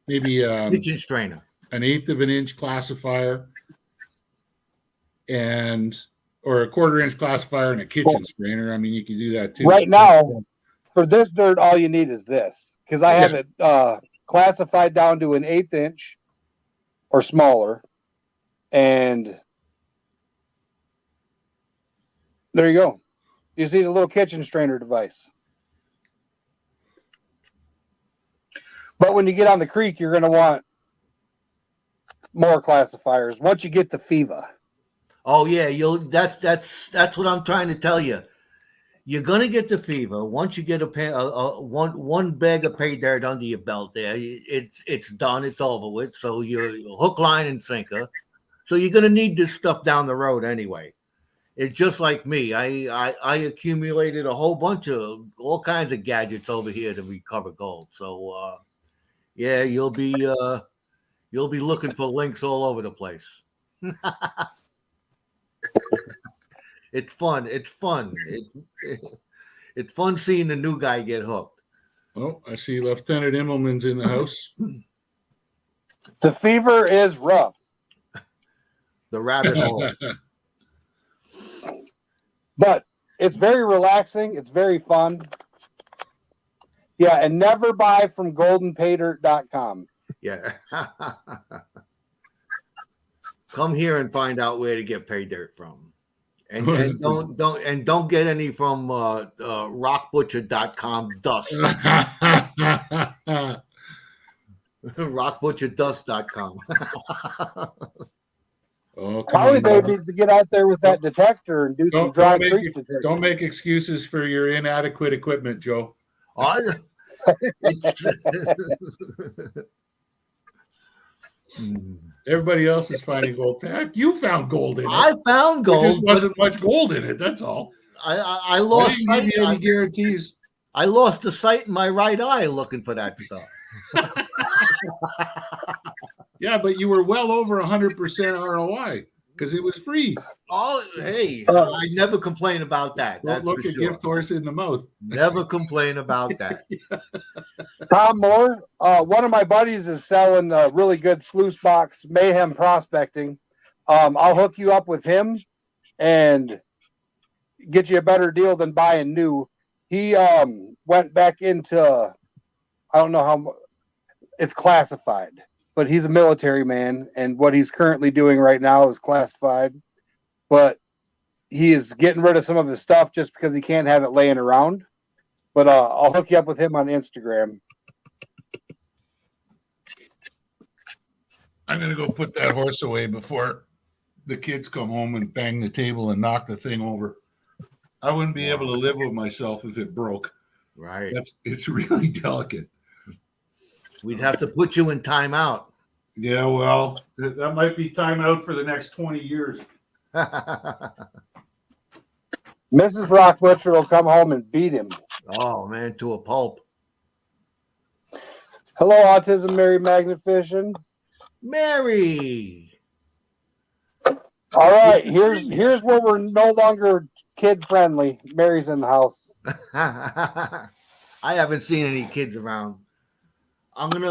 maybe kitchen strainer, an 1/8 of an inch classifier, or a 1/4-inch classifier and a kitchen strainer. I mean, you can do that too. Right now, for this dirt, all you need is this, because I have it classified down to an 1/8 inch or smaller, and there you go. You just need a little kitchen strainer device. But when you get on the creek, you're going to want more classifiers once you get the FIVA. Oh yeah, that's what I'm trying to tell you. You're gonna get the fever once you get one bag of pay dirt under your belt. There, it's done. It's over with. So you're hook, line, and sinker. So you're gonna need this stuff down the road anyway. It's just like me. I accumulated a whole bunch of all kinds of gadgets over here to recover gold. So yeah, you'll be looking for links all over the place. It's fun. It's fun. It's fun seeing the new guy get hooked. Oh, I see Lieutenant Immelman's in the house. The fever is rough. The rabbit hole. But it's very relaxing. It's very fun. Yeah, and never buy from goldenpaydirt.com. Yeah. Come here and find out where to get pay dirt from. And don't get any from rockbutcher.com dust. Rockbutcherdust.com. Harley Babe needs to get out there with that detector and do some dry creek detector. Don't make excuses for your inadequate equipment, Joe. Everybody else is finding gold. You found gold in it. I found gold. There just wasn't much gold in it. That's all. I lost sight. Any guarantees? I lost the sight in my right eye looking for that stuff. Yeah, but you were well over 100% ROI because it was free. Oh, hey, I never complain about that. Don't That's look for a sure. gift horse in the mouth. Never complain about that. Tom Moore, one of my buddies is selling a really good sluice box mayhem prospecting. I'll hook you up with him and get you a better deal than buying new. He went back into, I don't know how it's classified, but he's a military man, and what he's currently doing right now is classified. But he is getting rid of some of his stuff just because he can't have it laying around. But I'll hook you up with him on Instagram. I'm going to go put that horse away before the kids come home and bang the table and knock the thing over. I wouldn't be able to live with myself if it broke. Right. It's really delicate. We'd have to put you in timeout. Yeah, well, that might be time out for the next 20 years. Mrs. Rock Butcher will come home and beat him. Oh, man, to a pulp. Hello, Autism Mary Magnificent. Mary. All right, here's where we're no longer kid friendly. Mary's in the house. I haven't seen any kids around. I'm gonna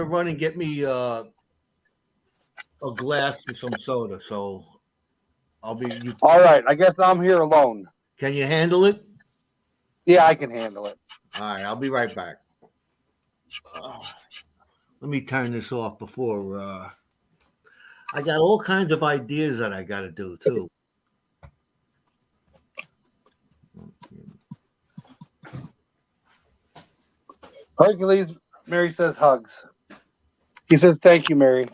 run and get me a glass of some soda. So I'll be. All right, I guess I'm here alone. Can you handle it? Yeah, I can handle it. All right, I'll be right back. Let me turn this off before. I got all kinds of ideas that I got to do too. Hercules, Mary says hugs. He says, thank you, Mary.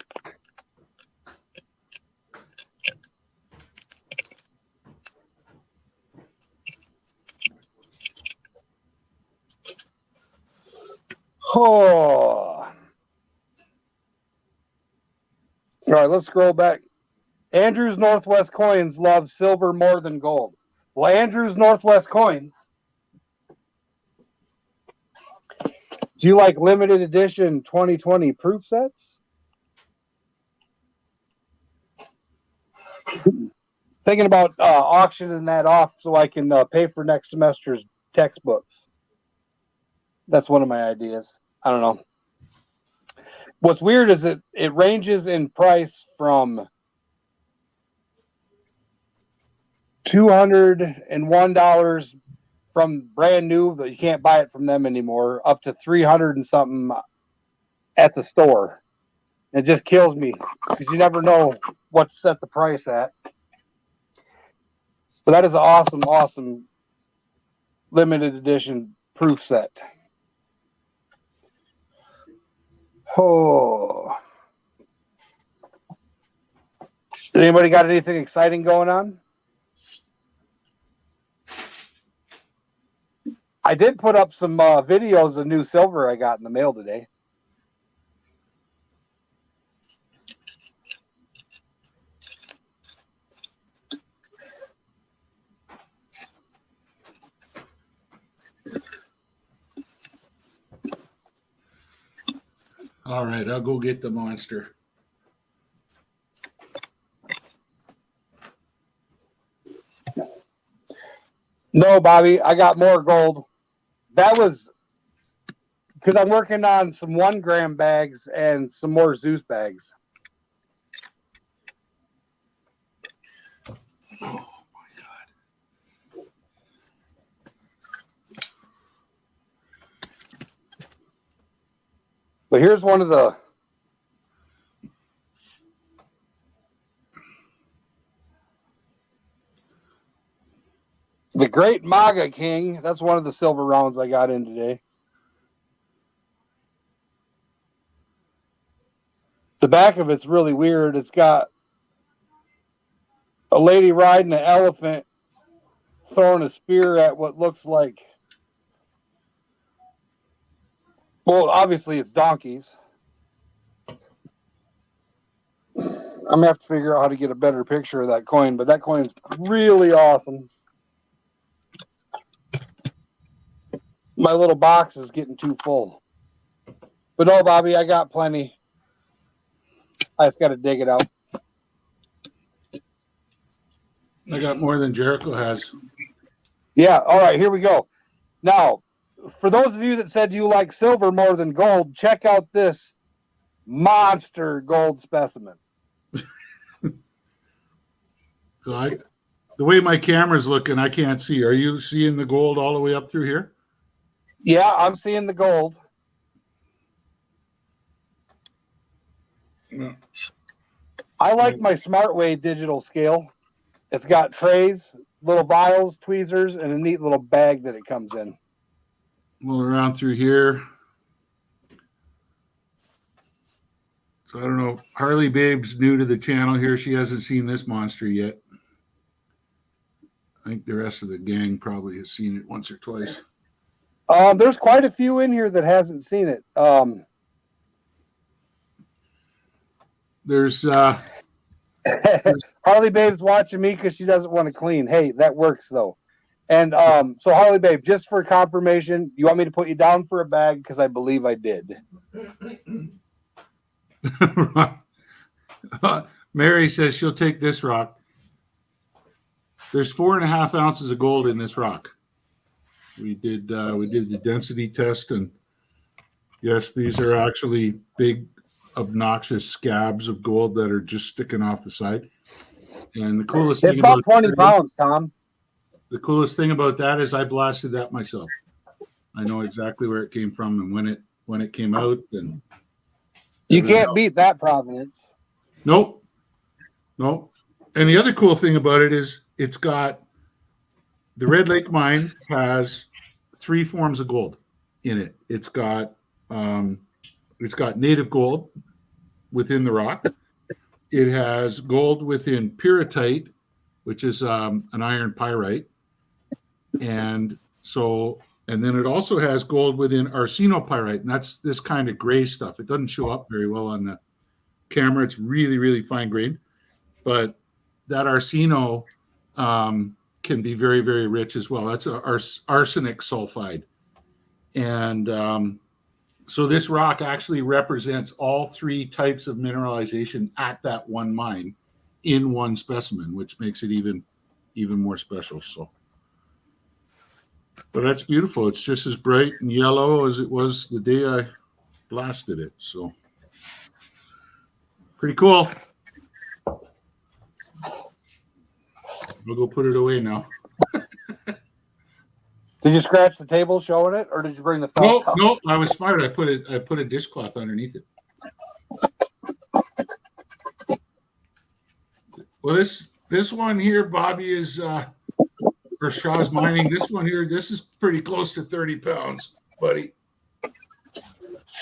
Oh. All right, let's scroll back. Andrew's Northwest Coins loves silver more than gold. Well, Andrew's Northwest Coins. Do you like limited edition 2020 proof sets? Thinking about auctioning that off so I can pay for next semester's textbooks. That's one of my ideas. I don't know. What's weird is that it ranges in price from $201 from brand new, but you can't buy it from them anymore, up to 300 and something at the store. It just kills me because you never know what to set the price at. But that is an awesome, awesome limited edition proof set. Oh. Anybody got anything exciting going on? I did put up some videos of new silver I got in the mail today. All right, I'll go get the monster. No, Bobby, I got more gold. That was because I'm working on some 1 gram bags and some more Zeus bags. Oh my God. But here's one of the Great MAGA King. That's one of the silver rounds I got in today. The back of it's really weird. It's got a lady riding an elephant throwing a spear at what looks like, well, obviously it's donkeys. I'm going to have to figure out how to get a better picture of that coin, but that coin's really awesome. My little box is getting too full. But no, Bobby, I got plenty. I just got to dig it out. I got more than Jericho has. Yeah. All right. Here we go. Now, for those of you that said you like silver more than gold, check out this monster gold specimen. So the way my camera's looking, I can't see. Are you seeing the gold all the way up through here? Yeah, I'm seeing the gold. No. I like my SmartWay digital scale. It's got trays, little vials, tweezers, and a neat little bag that it comes in. Well, around through here. So I don't know. Harley Babe's new to the channel here. She hasn't seen this monster yet. I think the rest of the gang probably has seen it once or twice. There's quite a few in here that hasn't seen it. There's Harley Babe's watching me because she doesn't want to clean. Hey, that works though. And so Harley Babe, just for confirmation, you want me to put you down for a bag? Because I believe I did. Mary says she'll take this rock. There's 4.5 ounces of gold in this rock. We did the density test, and yes, these are actually big, obnoxious scabs of gold that are just sticking off the side. And the coolest It's thing about 20 that, pounds, Tom. The coolest thing about that is I blasted that myself. I know exactly where it came from and when it came out. And you can't beat that provenance. Nope. And the other cool thing about it is it's got the Red Lake mine has 3 forms of gold in it. It's got native gold within the rock. It has gold within pyrrhotite, which is an iron pyrite, and then it also has gold within arsenopyrite, and that's this kind of gray stuff. It doesn't show up very well on the camera. It's really, really fine grained, but that arseno can be very, very rich as well. That's arsenic sulfide. And so this rock actually represents all 3 types of mineralization at that one mine in one specimen, which makes it even more special. So, but that's beautiful. It's just as bright and yellow as it was the day I blasted it. So pretty cool. We'll go put it away now. Did you scratch the table showing it, or did you bring the phone? No, I was smart. I put a dishcloth underneath it. Well, this one here, Bobby, is for Shaw's Mining. This one here, this is pretty close to 30 pounds, buddy.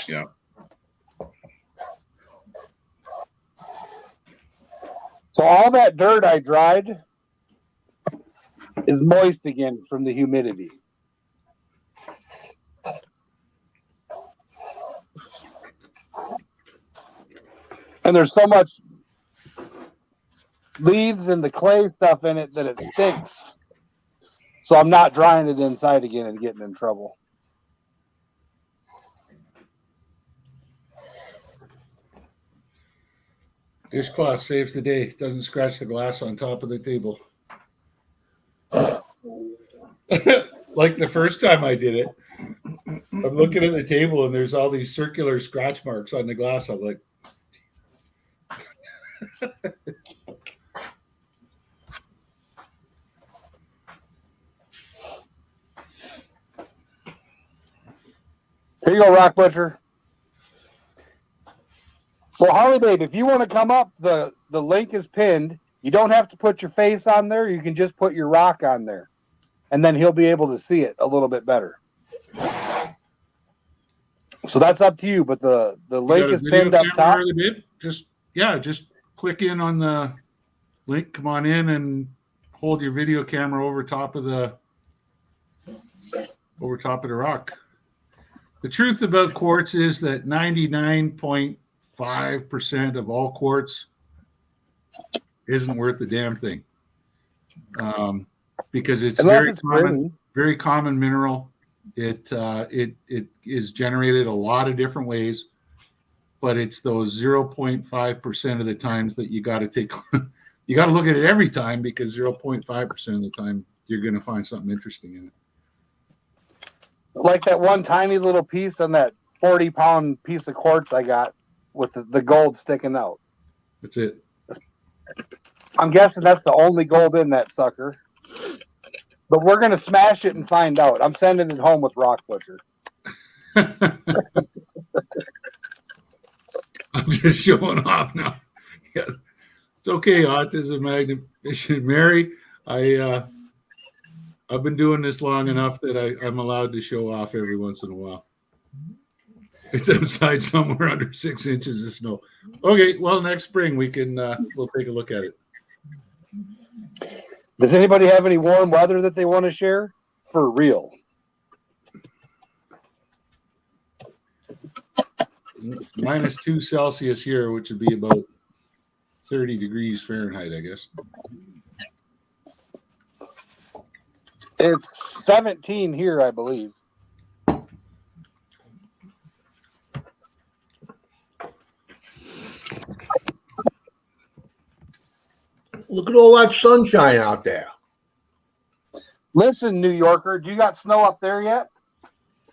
Yeah. So all that dirt I dried is moist again from the humidity. And there's so much leaves and the clay stuff in it that it stinks. So I'm not drying it inside again and getting in trouble. Dishcloth saves the day. Doesn't scratch the glass on top of the table. Like the first time I did it, I'm looking at the table and there's all these circular scratch marks on the glass. I'm like, Here you go, Rock Butcher. Well, Harley Babe, if you want to come up, the link is pinned. You don't have to put your face on there. You can just put your rock on there. And then he'll be able to see it a little bit better. So that's up to you, but the link is pinned up top. Harley Babe? Just click in on the link, come on in and hold your video camera over top of the rock. The truth about quartz is that 99.5% of all quartz isn't worth the damn thing. Because it's very common mineral. It is generated a lot of different ways, but it's those 0.5% of the times that you got to take. You got to look at it every time, because 0.5% of the time you're going to find something interesting in it. Like that one tiny little piece on that 40-pound piece of quartz I got with the gold sticking out. That's it. I'm guessing that's the only gold in that sucker. But we're going to smash it and find out. I'm sending it home with Rock Pusher. I'm just showing off now. Yeah. It's okay, Autism Magnification. Mary, I've been doing this long enough that I'm allowed to show off every once in a while. It's outside somewhere under 6 inches of snow. Okay, well, next spring we'll take a look at it. Does anybody have any warm weather that they want to share? For real. -2 Celsius here, which would be about 30 degrees Fahrenheit, I guess. It's 17 here, I believe. Look at all that sunshine out there. Listen, New Yorker, do you got snow up there yet?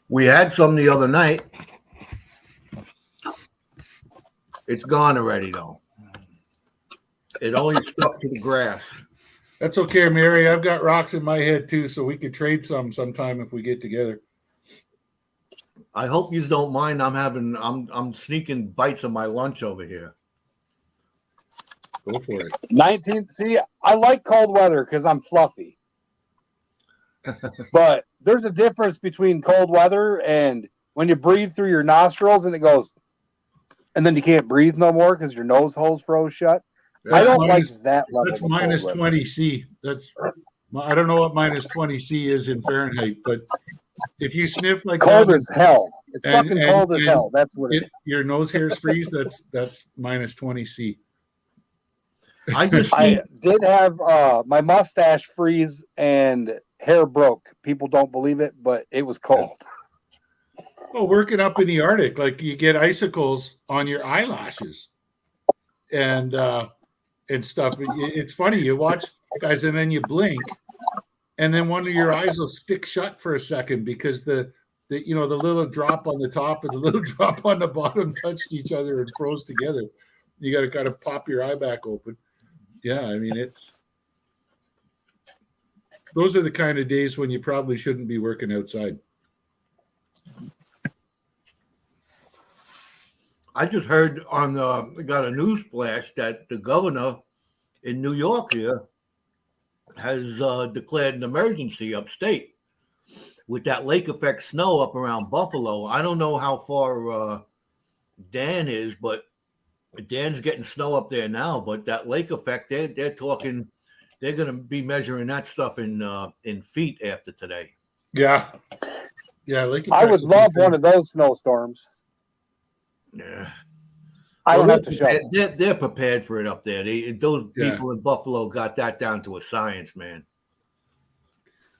We had some the other night. It's gone already, though. It only stuck to the grass. That's okay, Mary. I've got rocks in my head too, so we could trade sometime if we get together. I hope you don't mind. I'm sneaking bites of my lunch over here. Go for it. 19. See, I like cold weather because I'm fluffy. But there's a difference between cold weather and when you breathe through your nostrils and it goes, and then you can't breathe no more because your nose holes froze shut. I don't like that level. That's minus 20 C. I don't know what minus 20 C is in Fahrenheit, but if you sniff like cold that, as hell. It's fucking cold as hell. That's what it is. Your nose hairs freeze. That's minus 20 C. I did have my mustache freeze and hair broke. People don't believe it, but it was cold. Well, working up in the Arctic, like you get icicles on your eyelashes and stuff. It's funny. You watch guys and then you blink, and then one of your eyes will stick shut for a second because the little drop on the top and the little drop on the bottom touched each other and froze together. You got to kind of pop your eye back open. Yeah, I mean, those are the kind of days when you probably shouldn't be working outside. I just heard got a news flash that the governor in New York here has declared an emergency upstate with that lake effect snow up around Buffalo. I don't know how far Dan is, but Dan's getting snow up there now. But that lake effect, they're talking, they're going to be measuring that stuff in feet after today. Yeah, lake. I would love one of those snowstorms. Yeah, I don't have to show. They're prepared for it up there. Those people in Buffalo got that down to a science, man.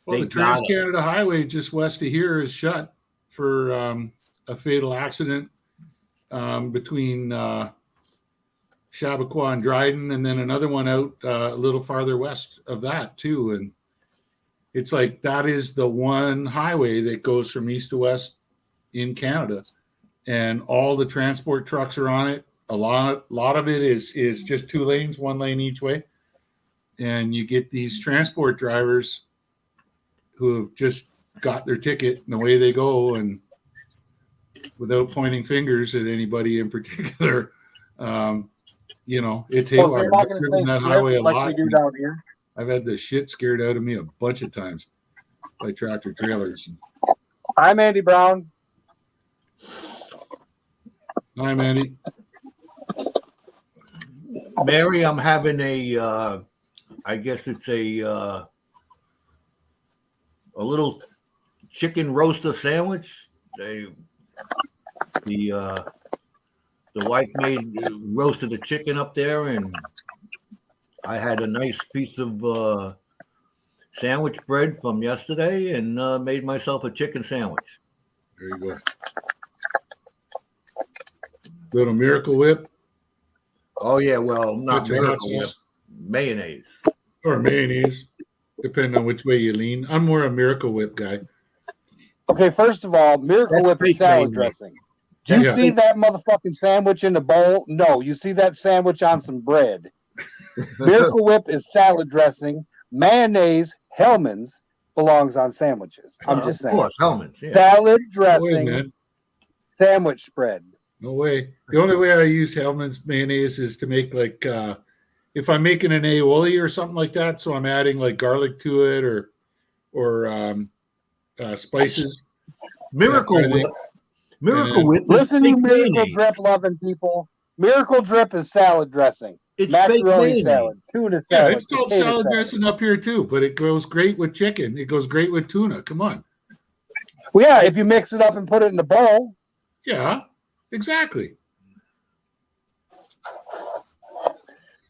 Well, the Trans-Canada Highway just west of here is shut for a fatal accident between Chappaqua and Dryden, and then another one out a little farther west of that too. And it's like that is the one highway that goes from east to west in Canada, and all the transport trucks are on it. A lot of it is just 2 lanes, 1 lane each way, and you get these transport drivers who have just got their ticket and away they go, and without pointing fingers at anybody in particular. It's haywire. I've driven that highway a lot. We do down here. I've had the shit scared out of me a bunch of times by tractor trailers. I'm Andy Brown. Hi, Andy. Mary, I'm having I guess it's a little chicken roaster sandwich. The wife roasted the chicken up there, and I had a nice piece of sandwich bread from yesterday and made myself a chicken sandwich. There you go. Little Miracle Whip. Oh yeah, well, not Touch of hot Miracle Whip, sauce. mayonnaise. Or mayonnaise, depending on which way you lean. I'm more a Miracle Whip guy. Okay, first of all, Miracle That's Whip is fake salad mayonnaise. dressing. Do you Yeah. see that motherfucking sandwich in the bowl? No, you see that sandwich on some bread. Miracle Whip is salad dressing. Mayonnaise, Hellman's, belongs on sandwiches. I'm just Of saying. course, Hellman's. Yeah. Salad No way, dressing, man. sandwich spread. No way. The only way I use Hellman's mayonnaise is to make like if I'm making an aioli or something like that. So I'm adding like garlic to it or spices. Miracle Yeah, Whip. Miracle then- Whip is Listen, you fake Miracle mayonnaise. Drip loving people. Miracle Drip is salad dressing. It's fake Macaroni mayonnaise. salad, tuna Yeah, salad, it's called potato salad salad. dressing up here too, but it goes great with chicken. It goes great with tuna. Come on. Well, yeah, if you mix it up and put it in a bowl. Yeah, exactly.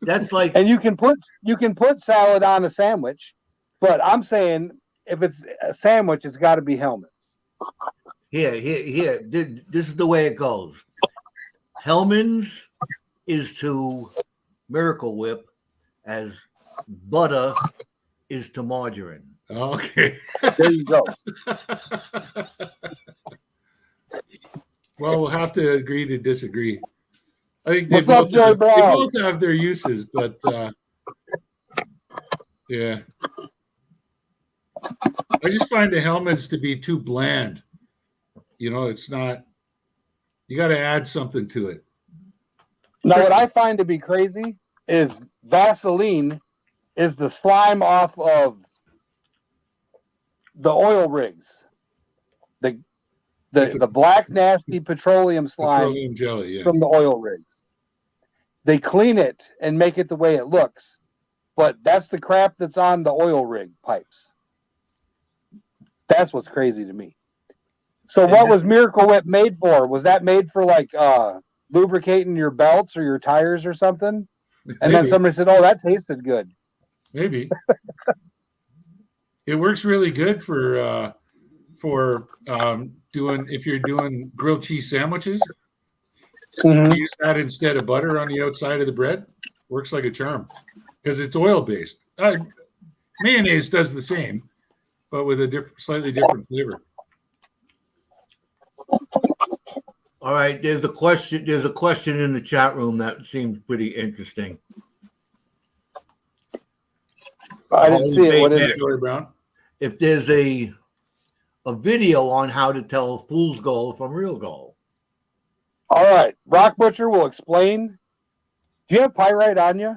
That's like And you can put salad on a sandwich, but I'm saying if it's a sandwich, it's got to be Hellman's. here. This is the way it goes. Hellman's is to Miracle Whip as butter is to margarine. Okay. There you go. Well, we'll have to agree to disagree. I think they What's up, both, Joey have, they Brown? both have their uses, but yeah. I just find the Hellman's to be too bland. You know, it's not. You got to add something to it. Now, what I find to be crazy is Vaseline is the slime off of the oil rigs. The black, nasty petroleum slime Petroleum jelly, yeah. from the oil rigs. They clean it and make it the way it looks, but that's the crap that's on the oil rig pipes. That's what's crazy to me. So what was Miracle Whip made for? Was that made for like lubricating your belts or your tires or something? And then Maybe. somebody said, "Oh, that tasted good." Maybe. It works really good for doing if you're doing grilled cheese sandwiches. Mhm. You use that instead of butter on the outside of the bread. Works like a charm because it's oil based. Mayonnaise does the same, but with a slightly different flavor. All right, there's a question in the chat room that seems pretty interesting. I didn't see it. What is it? Joey Brown. If there's a video on how to tell fool's gold from real gold. All right, Rock Butcher will explain. Do you have pyrite on you?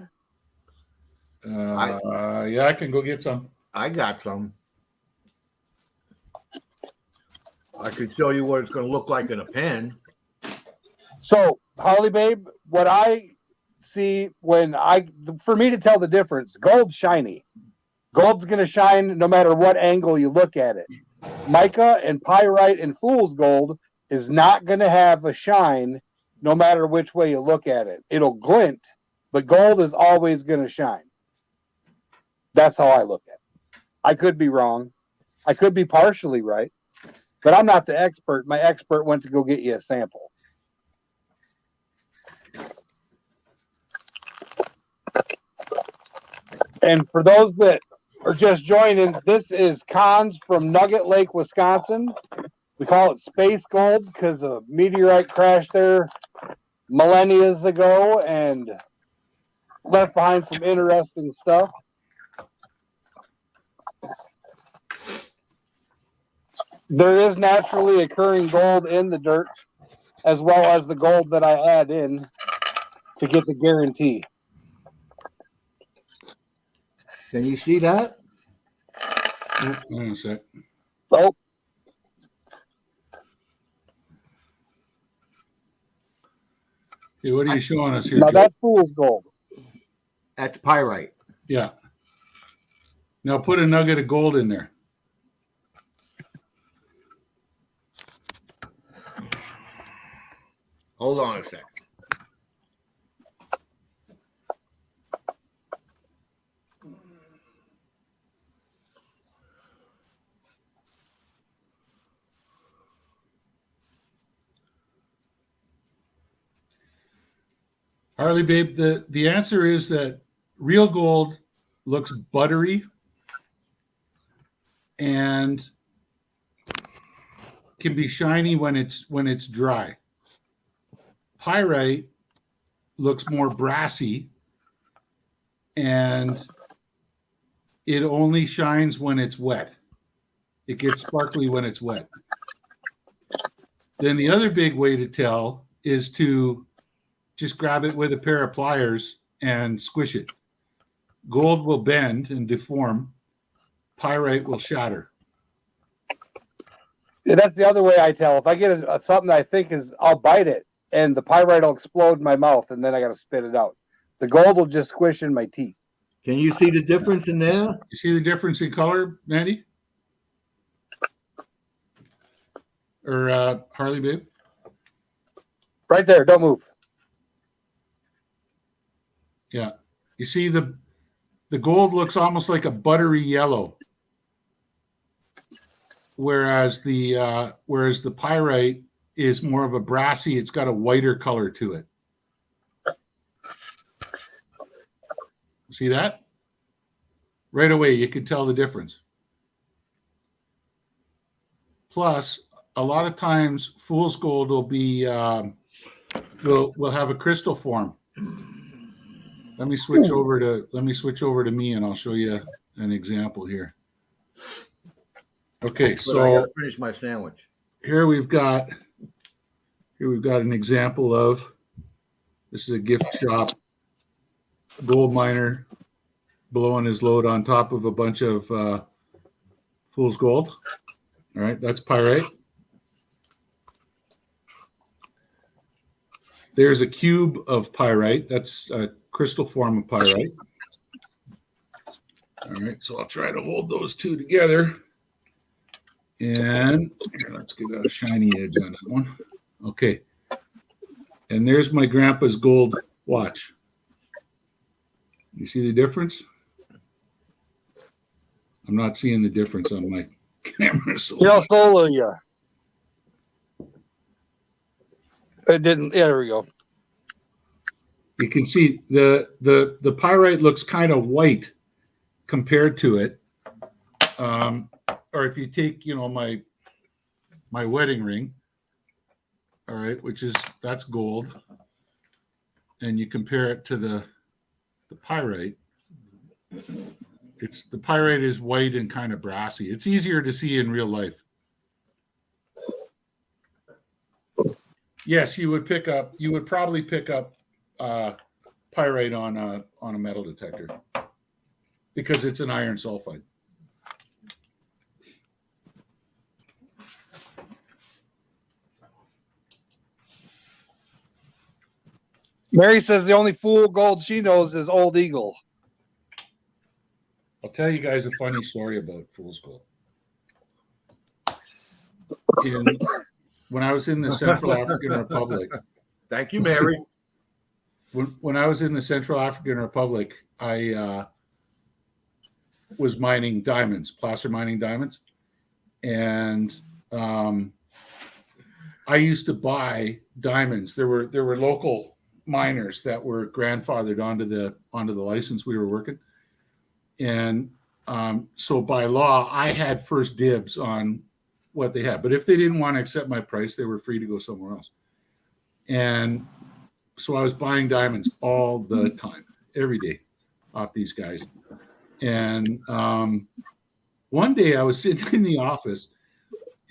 Yeah, I can go get some. I got some. I could show you what it's going to look like in a pen. So, Harley Babe, what I see for me to tell the difference, gold's shiny. Gold's going to shine no matter what angle you look at it. Mica and pyrite and fool's gold is not going to have a shine no matter which way you look at it. It'll glint, but gold is always going to shine. That's how I look at it. I could be wrong. I could be partially right, but I'm not the expert. My expert went to go get you a sample. And for those that are just joining, this is Cons from Nugget Lake, Wisconsin. We call it Space Gold because a meteorite crashed there millennia ago and left behind some interesting stuff. There is naturally occurring gold in the dirt, as well as the gold that I add in to get the guarantee. Can you see that? Hang on a sec. Oh, Hey, what are you showing us here? now Joe? that's fool's gold. That's pyrite. Yeah. Now put a nugget of gold in there. Hold on a second. Harley babe, the answer is that real gold looks buttery and can be shiny when it's dry. Pyrite looks more brassy and it only shines when it's wet. It gets sparkly when it's wet. Then the other big way to tell is to just grab it with a pair of pliers and squish it. Gold will bend and deform. Pyrite will shatter. Yeah, that's the other way I tell. If I get something that I think is, I'll bite it, and the pyrite will explode in my mouth, and then I got to spit it out. The gold will just squish in my teeth. Can you see the difference in there? You see the difference in color, Mandy? Or Harley, babe? Right there. Don't move. Yeah. You see the gold looks almost like a buttery yellow. Whereas the pyrite is more of a brassy, it's got a whiter color to it. See that? Right away, you can tell the difference. Plus, a lot of times, fool's gold will be will have a crystal form. Let me switch over to me, and I'll show you an example here. Okay, But I so gotta finish my sandwich. here we've got an example of, this is a gift shop gold miner blowing his load on top of a bunch of fool's gold. All right, that's pyrite. There's a cube of pyrite. That's a crystal form of pyrite. All right, so I'll try to hold those two together. And here, let's get a shiny edge on that one. Okay. And there's my grandpa's gold watch. You see the difference? I'm not seeing the difference on my camera. So It didn't. Yeah, there we go. you can see the pyrite looks kind of white compared to it. Or if you take, my wedding ring, all right, that's gold, and you compare it to the pyrite, the pyrite is white and kind of brassy. It's easier to see in real life. Yes, you would probably pick up pyrite on a metal detector because it's an iron sulfide. Mary says the only fool gold she knows is Old Eagle. I'll tell you guys a funny story about fool's gold. When I was in the Central African Republic. Thank you, Mary. When I was in the Central African Republic, I was mining diamonds, placer mining diamonds. And I used to buy diamonds. There were local miners that were grandfathered onto the license we were working. And so by law, I had first dibs on what they had. But if they didn't want to accept my price, they were free to go somewhere else. And so I was buying diamonds all the time, every day, off these guys. And one day I was sitting in the office,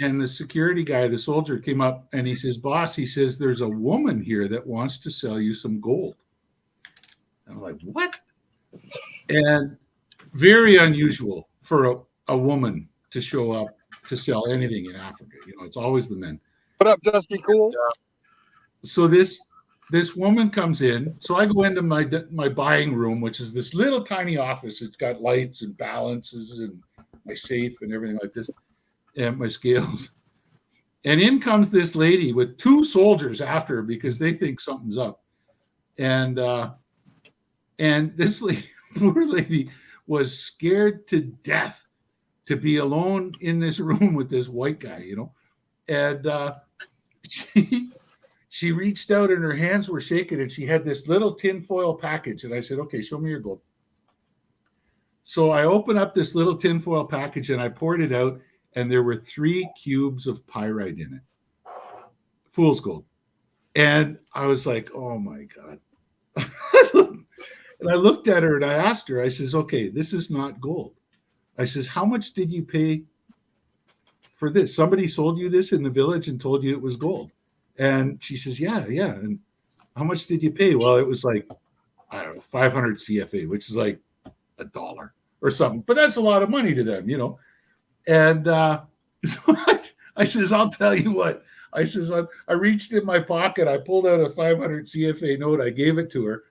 and the security guy, the soldier, came up and he says, "Boss," he says, "there's a woman here that wants to sell you some gold." And I'm like, "What?" And very unusual for a woman to show up to sell anything in Africa. It's always the men. What up, Dusty Cool? So this woman comes in. So I go into my buying room, which is this little tiny office. It's got lights and balances and my safe and everything like this, and my scales. And in comes this lady with two soldiers after her because they think something's up. And this poor lady was scared to death to be alone in this room with this white guy, And she reached out and her hands were shaking and she had this little tinfoil package. And I said, okay, show me your gold. So I opened up this little tinfoil package and I poured it out, and there were 3 cubes of pyrite in it. Fool's gold. And I was like, oh my God. And I looked at her and I asked her, I says, okay, this is not gold. I says, how much did you pay for this? Somebody sold you this in the village and told you it was gold. And she says, yeah. And how much did you pay? Well, it was like, I don't know, 500 CFA, which is like $1 or something. But that's a lot of money to them, you know. And so I says, I'll tell you what. I says, I reached in my pocket. I pulled out a 500 CFA note. I gave it to her.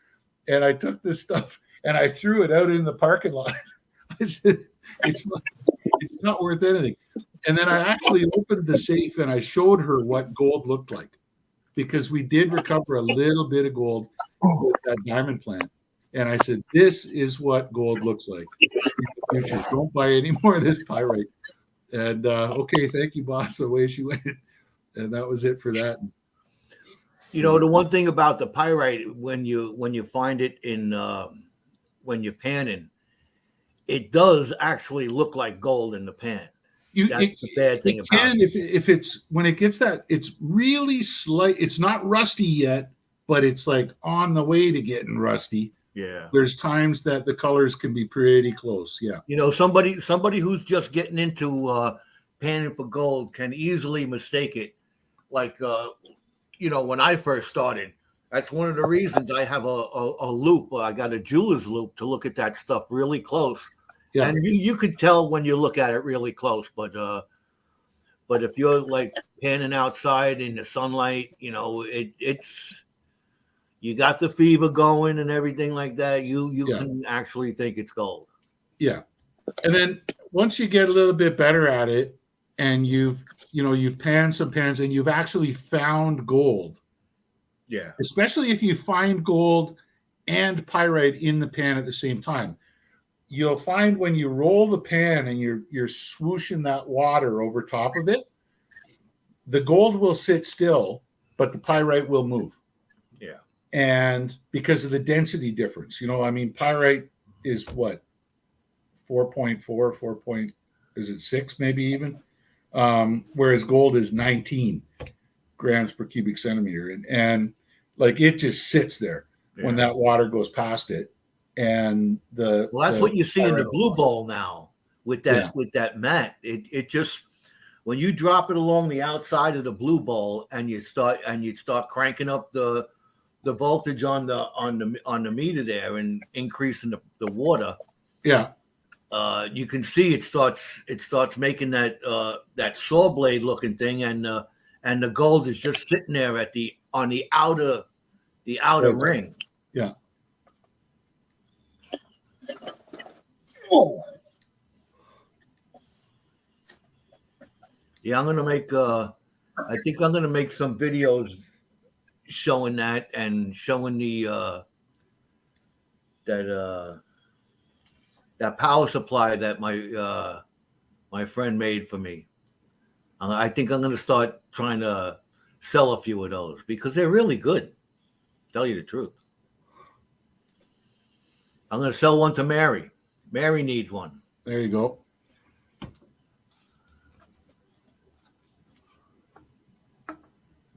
And I took this stuff and I threw it out in the parking lot. I said, it's not worth anything. And then I actually opened the safe and I showed her what gold looked like, because we did recover a little bit of gold with that diamond plant. And I said, this is what gold looks like in the future. Don't buy any more of this pyrite. And okay, thank you, boss. Away she went. And that was it for that. You know, the one thing about the pyrite, when you find it in when you're panning, it does actually look like gold in the pan. That's the bad thing about it. If it's when it gets that, it's really slight. It's not rusty yet, but it's like on the way to getting rusty. Yeah. There's times that the colors can be pretty close. Yeah. You know, somebody who's just getting into panning for gold can easily mistake it. Like, you know, when I first started, that's one of the reasons I have a loop. I got a jeweler's loop to look at that stuff really close. Yeah. And you could tell when you look at it really close, but if you're like panning outside in the sunlight, you know, it's you got the fever going and everything like that. You can actually think it's gold. Yeah. And then once you get a little bit better at it, and you've panned some pans and you've actually found gold. Yeah. Especially if you find gold and pyrite in the pan at the same time. You'll find when you roll the pan and you're swooshing that water over top of it, the gold will sit still, but the pyrite will move. Yeah. And because of the density difference, you know, I mean, pyrite is what? 4.4, is it 6 maybe even? Whereas gold is 19 grams per cubic centimeter. And like it just sits there when that water goes past it. And that's what you see in the blue bowl now with that mat. It just, when you drop it along the outside of the blue bowl and you start cranking up the voltage on the meter there and increasing the water. Yeah. You can see it starts making that saw blade looking thing, and the gold is just sitting there on the outer ring. Yeah. Yeah, I'm gonna make. I think I'm gonna make some videos showing that and showing that power supply that my friend made for me. I think I'm gonna start trying to sell a few of those because they're really good. Tell you the truth. I'm gonna sell one to Mary. Mary needs one. There you go.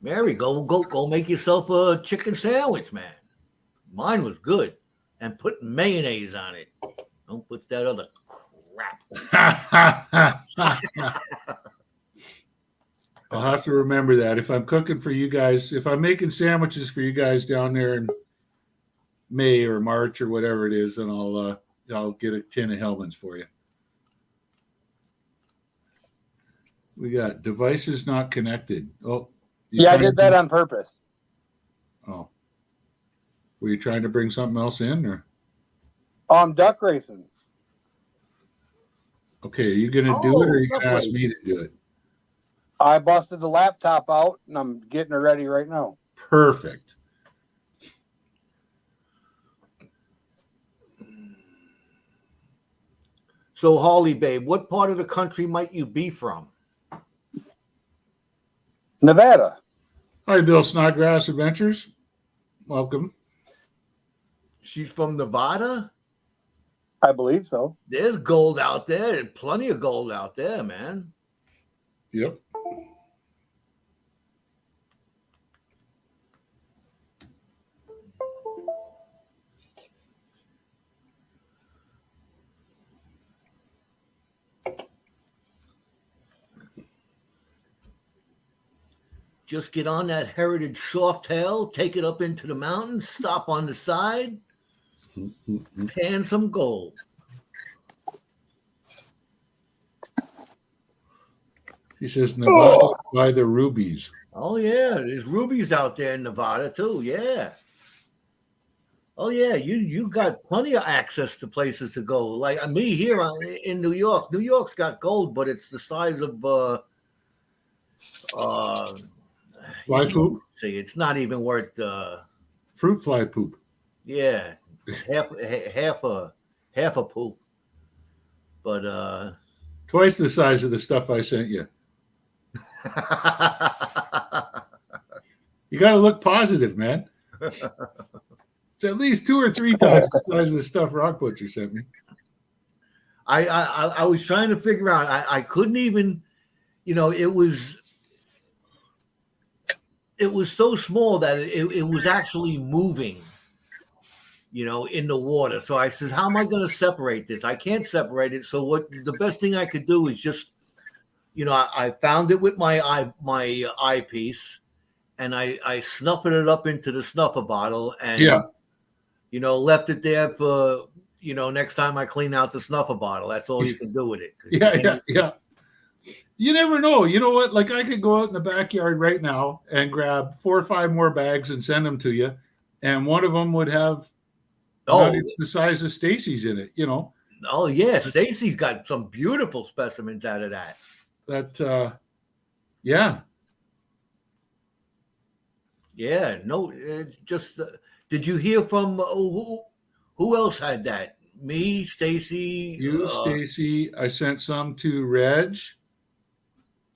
Mary, go make yourself a chicken sandwich, man. Mine was good. And put mayonnaise on it. Don't put that other crap. I'll have to remember that. If I'm cooking for you guys, if I'm making sandwiches for you guys down there in May or March or whatever it is, then I'll get a tin of Hellman's for you. We got devices not connected. Oh, yeah, I did that on purpose. Oh, were you trying to bring something else in, or? Duck racing. Okay, are you gonna do it, or are you gonna ask me to do it? I busted the laptop out, and I'm getting it ready right now. Perfect. So, Holly, babe, what part of the country might you be from? Nevada. Hi, Bill Snodgrass Adventures. Welcome. She's from Nevada. I believe so. There's gold out there. There's plenty of gold out there, man. Yep. Just get on that heritage softail, take it up into the mountains, stop on the side, pan some gold. He says Nevada by the rubies. Oh yeah, there's rubies out there in Nevada too. Yeah. Oh yeah, you got plenty of access to places to go. Like me here in New York. New York's got gold, but it's the size of Fly poop? see, it's not even worth Fruit fly poop. yeah, half a poop. But Twice the size of the stuff I sent you. You got to look positive, man. It's at least 2 or 3 times the size of the stuff Rock Butcher sent me. I was trying to figure out. I couldn't even, it was so small that it was actually moving, in the water. So I said, how am I going to separate this? I can't separate it. So the best thing I could do is just, I found it with my eyepiece, and I snuffed it up into the snuffer bottle, and left it there for next time I clean out the snuffer bottle. That's all you can do with it. Yeah. You never know. You know what? Like I could go out in the backyard right now and grab 4 or 5 more bags and send them to you, and one of them would have nuggets the size of Stacy's in it. Oh yeah, Stacy's got some beautiful specimens out of that. Yeah. Yeah, no, just did you hear from who else had that? Me, Stacy, You, Stacy. I sent some to Reg,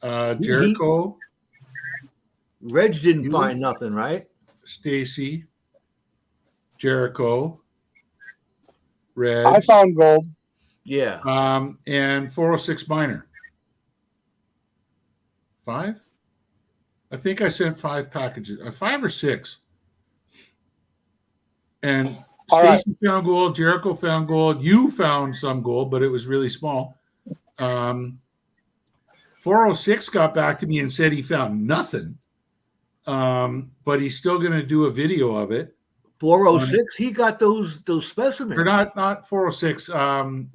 Jericho. Reg didn't find nothing, right? Stacy, Jericho, Reg. I found gold. Yeah. And 406 Miner. 5? I think I sent 5 packages, 5 or 6. And Stacy found gold, Jericho found gold, you found some gold, but it was really small. 406 got back to me and said he found nothing, but he's still going to do a video of it. 406, he got those specimens. Or not 406. Doug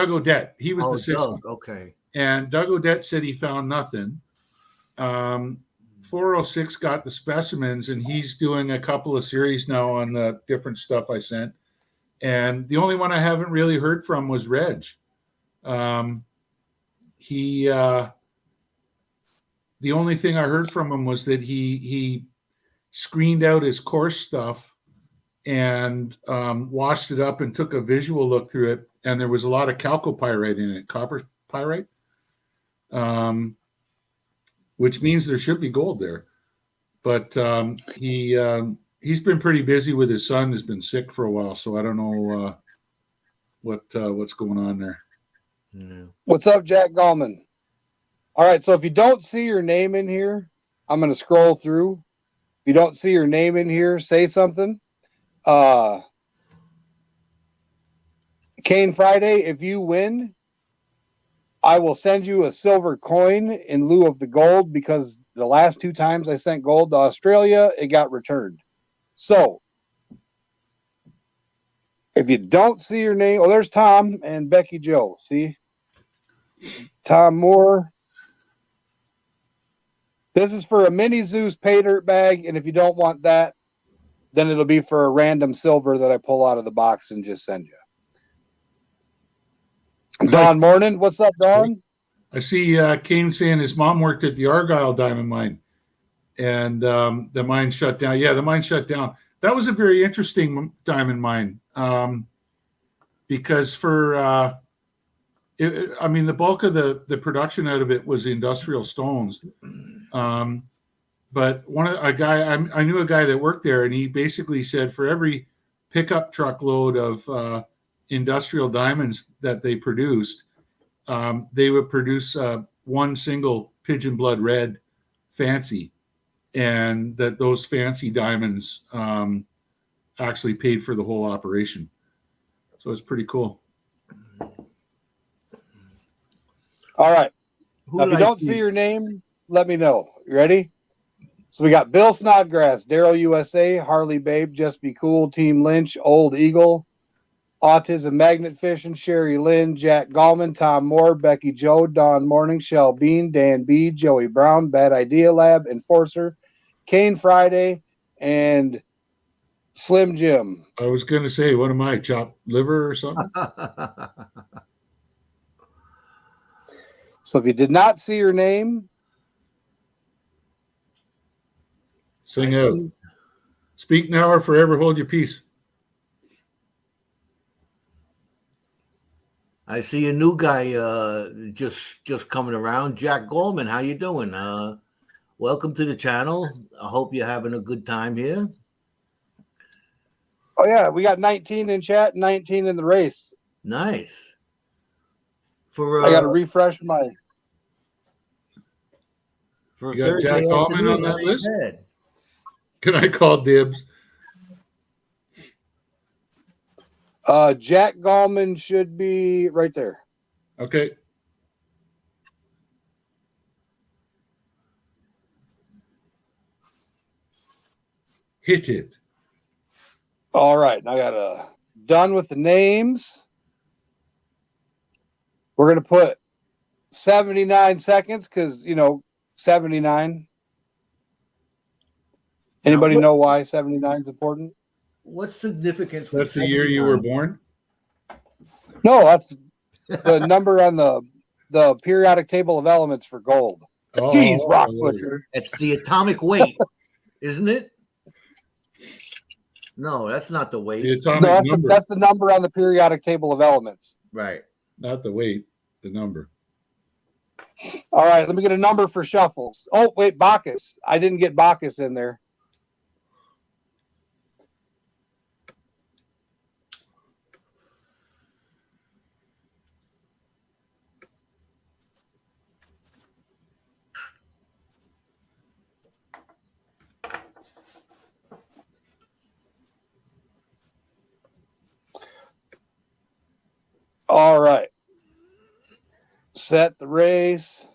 Odette. He was the 6th one. Okay. And Doug Odette said he found nothing. 406 got the specimens, and he's doing a couple of series now on the different stuff I sent. And the only one I haven't really heard from was Reg. The only thing I heard from him was that he screened out his course stuff and washed it up and took a visual look through it, and there was a lot of chalcopyrite in it, copper pyrite, which means there should be gold there. But he's been pretty busy with his son. Has been sick for a while, so I don't know what's going on there. Yeah. What's up, Jack Gallman? All right, so if you don't see your name in here, I'm going to scroll through. If you don't see your name in here, say something. Kane Friday, if you win, I will send you a silver coin in lieu of the gold, because the last 2 times I sent gold to Australia, it got returned. So if you don't see your name, there's Tom and Becky Joe. See? Tom Moore. This is for a mini Zeus pay dirt bag, and if you don't want that, then it'll be for a random silver that I pull out of the box and just send you. Don Morning. What's up, Don? I see Kane saying his mom worked at the Argyle diamond mine, and the mine shut down. Yeah, the mine shut down. That was a very interesting diamond mine, because the bulk of the production out of it was industrial stones. but I knew a guy that worked there, and he basically said for every pickup truckload of industrial diamonds that they produced, they would produce one single pigeon blood red fancy, and that those fancy diamonds actually paid for the whole operation. So it's pretty cool. All right. Who Now, if you did I don't see your name, let me know. You ready? So we got Bill Snodgrass, Daryl USA, Harley Babe, Just Be Cool, Team Lynch, Old Eagle, Autism Magnet Fishing, Sherry Lynn, Jack Gallman, Tom Moore, Becky Joe, Don Morning, Shell Bean, Dan B, Joey Brown, Bad Idea Lab, Enforcer, Kane Friday, and Slim Jim. I was going to say, what am I, chopped liver or something? So if you did not see your name, Sing out. Speak now or forever hold your peace. I see a new guy just coming around. Jack Goldman, how you doing? Welcome to the channel. I hope you're having a good time here. oh yeah, we got 19 in chat, 19 in the race. Nice. For I got to refresh my. for You got Thursday Jack Gallman afternoon, on that not list? bad. Can I call dibs? Jack Gallman should be right there. Okay. Hit it. All right, I got done with the names. We're gonna put 79 seconds because 79. Anybody know why 79 is important? What's significance? with That's the year you were 79? born? No, that's the number on the periodic table of elements for gold. Oh, Jeez, Rock Butcher. It's the atomic weight, isn't it? No, that's not the weight. the atomic No, number. that's the number on the periodic table of elements. Right. Not the weight, the number. All right, let me get a number for shuffles. Oh, wait, Bacchus. I didn't get Bacchus in there. All right. Set the race.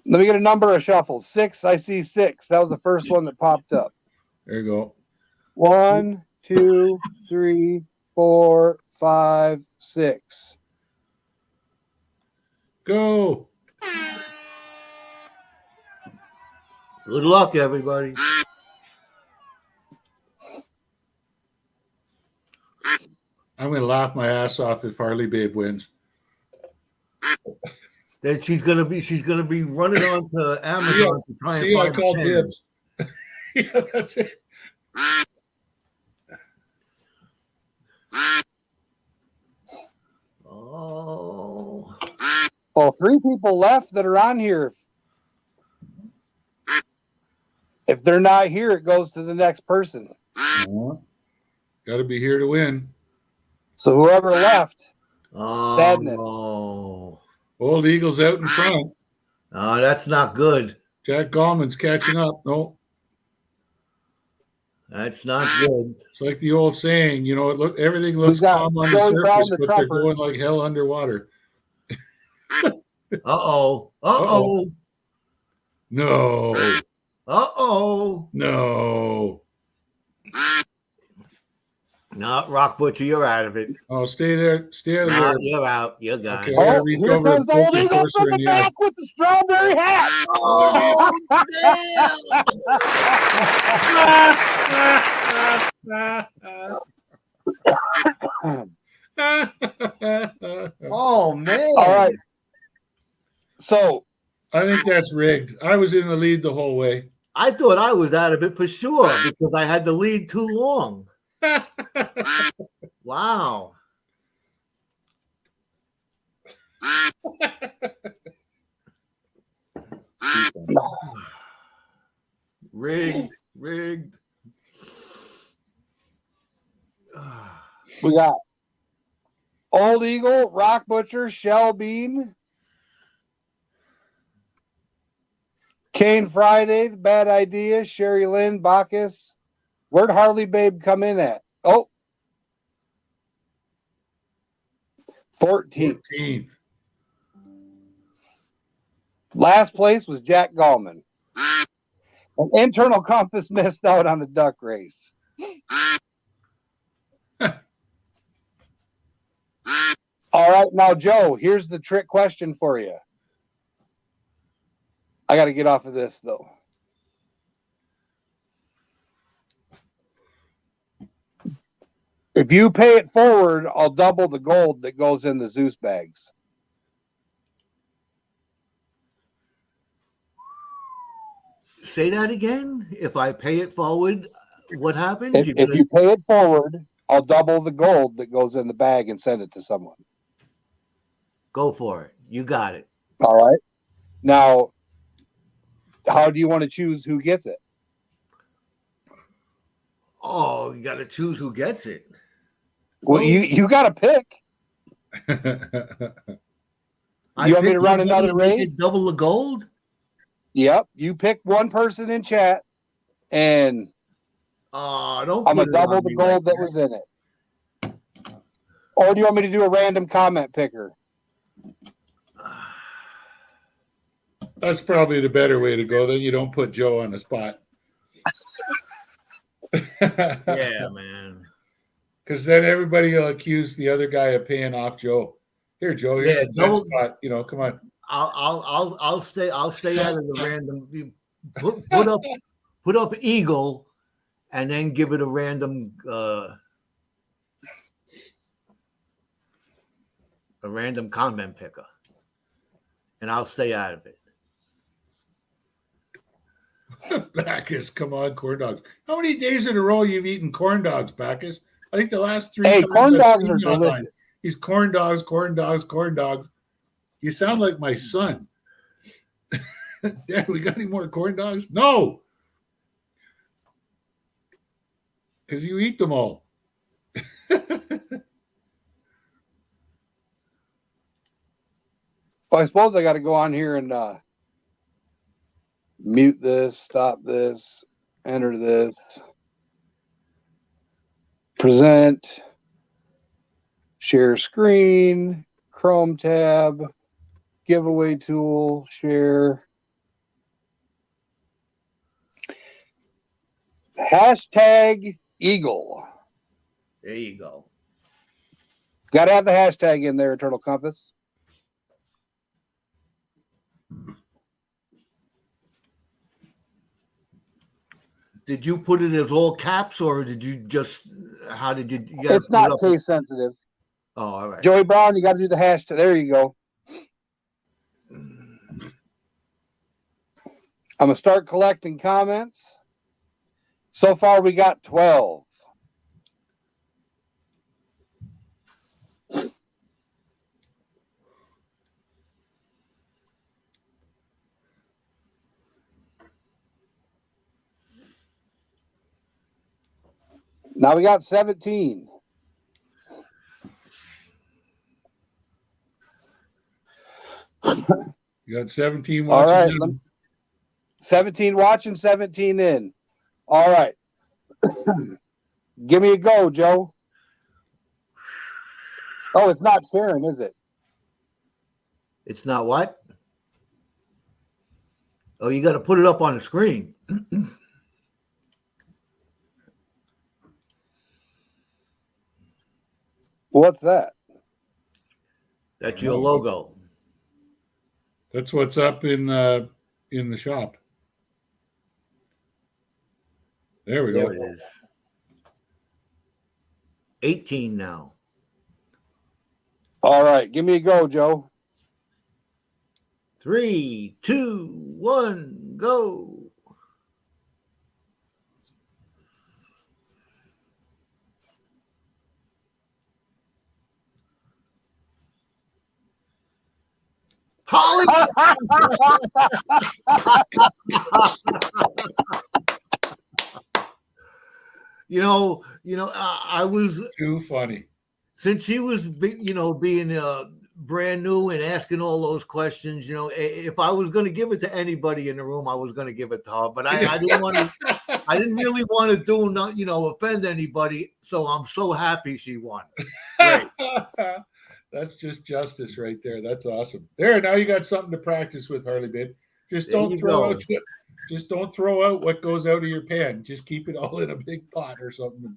Let me get a number of shuffles. 6. I see 6. That was the first one that popped up. There you go. 1, 2, 3, 4, 5, 6. Go. Good luck, everybody. I'm going to laugh my ass off if Harley Babe wins. Then she's gonna be running on to Amazon to try and See, I find called the dibs. Yeah, that's it. Oh, Well, 3 people left that are on here. If they're not here, it goes to the next person. Got to be here to win. So whoever left, sadness. Oh, Old Eagle's out in front. that's not good. Jack Gallman's catching up. No, That's not good. it's like the old saying, everything looks got calm on the Joey Brown, surface, the but they're trapper. going like hell underwater. Uh-oh. Uh-oh. No, Uh-oh. no. No, Rock Butcher, you're out of it. Oh, stay there. Stay out of No, there. you're out. You're gone. Okay. Oh, reach here over and comes Old poke the Eagle enforcer from the in the eye. back with the strawberry hat. Oh, man. All right. So, I think that's rigged. I was in the lead the whole way. I thought I was out of it for sure because I had the lead too long. Wow. Rigged. We got Old Eagle, Rock Butcher, Shell Bean, Kane Friday, The Bad Idea, Sherry Lynn, Bacchus. Where'd Harley Babe come in at? Oh, 14th. 14th. Last place was Jack Gallman. An internal compass missed out on the duck race. All right, now, Joe, here's the trick question for you. I got to get off of this, though. If you pay it forward, I'll double the gold that goes in the Zeus bags. Say that again. If I pay it forward, what happens? If you pay it forward, I'll double the gold that goes in the bag and send it to someone. Go for it. You got it. All right. Now, how do you want to choose who gets it? Oh, you got to choose who gets it. Well, you got to pick. You want me to run another race? Double the gold? Yep. You pick one person in chat, and don't I'm going to double the gold that was in it. Or do you want me to do a random comment picker? That's probably the better way to go. Then you don't put Joe on the spot. Yeah, man. Because then everybody will accuse the other guy of paying off Joe. Here, Joe. Here's the double spot. You know, come on. I'll stay out of the random. Put up Eagle, and then give it a random comment picker, and I'll stay out of it. Bacchus, come on, corn dogs. How many days in a row you've eaten corn dogs, Bacchus? I think the last 3 Hey, times corn I've dogs seen are you online, delicious. He's corn dogs, corn dogs, corn dogs. You sound like my son. Dad, we got any more corn dogs? No. Because you eat them all. Well, I suppose I got to go on here and mute this, stop this, enter this, present, share screen, Chrome tab, giveaway tool, share. Hashtag Eagle. There you go. It's got to have the hashtag in there, Eternal Compass. Did you put it as all caps, or did you just? How did you? It's not case sensitive. Oh, all right. Joey Brown, you got to do the hashtag. There you go. I'm going to start collecting comments. So far, we got 12. Now we got 17. You got 17 All watching. right. 17 watching, 17 in. All right. Give me a go, Joe. Oh, it's not sharing, is it? It's not what? Oh, you got to put it up on the screen. What's that? That's your logo. That's what's up in the shop. There we There go. it is. 18 now. All right. Give me a go, Joe. 3, 2, 1, go. Holly! I was Too funny. since he was, being brand new and asking all those questions. If I was going to give it to anybody in the room, I was going to give it to her. But I didn't want to. I didn't really want to do not, offend anybody. So I'm so happy she won. Great. That's just justice right there. That's awesome. There, now you got something to practice with, Harley Babe. Just There don't you throw go. out. Just don't throw out what goes out of your pan. Just keep it all in a big pot or something.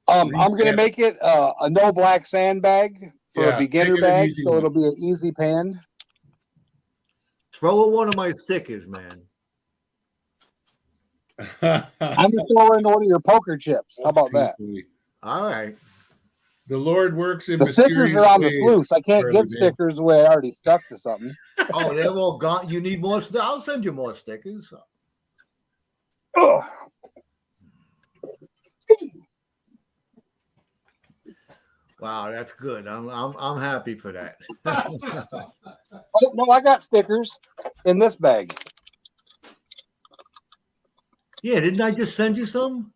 I'm gonna make it a no black sand bag for a beginner make it an bag, easy so one. it'll be an easy pan. Throw in one of my stickers, man. I'm gonna throw in one of your poker chips. How about that? Funny. All right. The Lord works in The stickers mysterious are on the ways, sluice. I can't Harley give Babe. stickers the way I already stuck to something. Oh, they're all gone. You need more? I'll send you more stickers. Ugh. Wow, that's good. I'm happy for that. Oh no, I got stickers in this bag. Yeah, didn't I just send you some?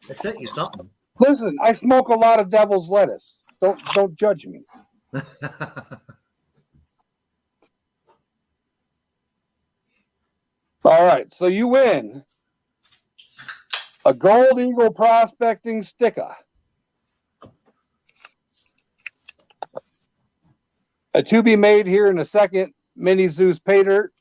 I sent you something. Listen, I smoke a lot of devil's lettuce. Don't judge me. All right, so you win a Gold Eagle prospecting sticker, a to be made here in a second mini Zeus pay dirt.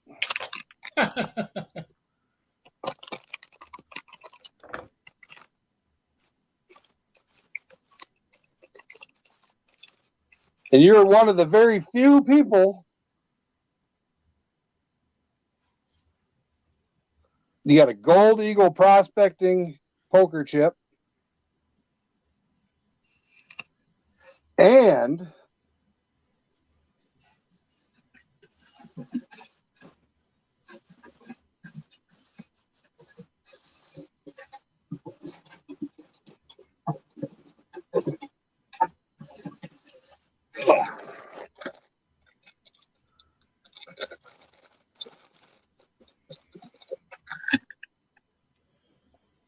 And you're one of the very few people. You got a Gold Eagle prospecting poker chip. And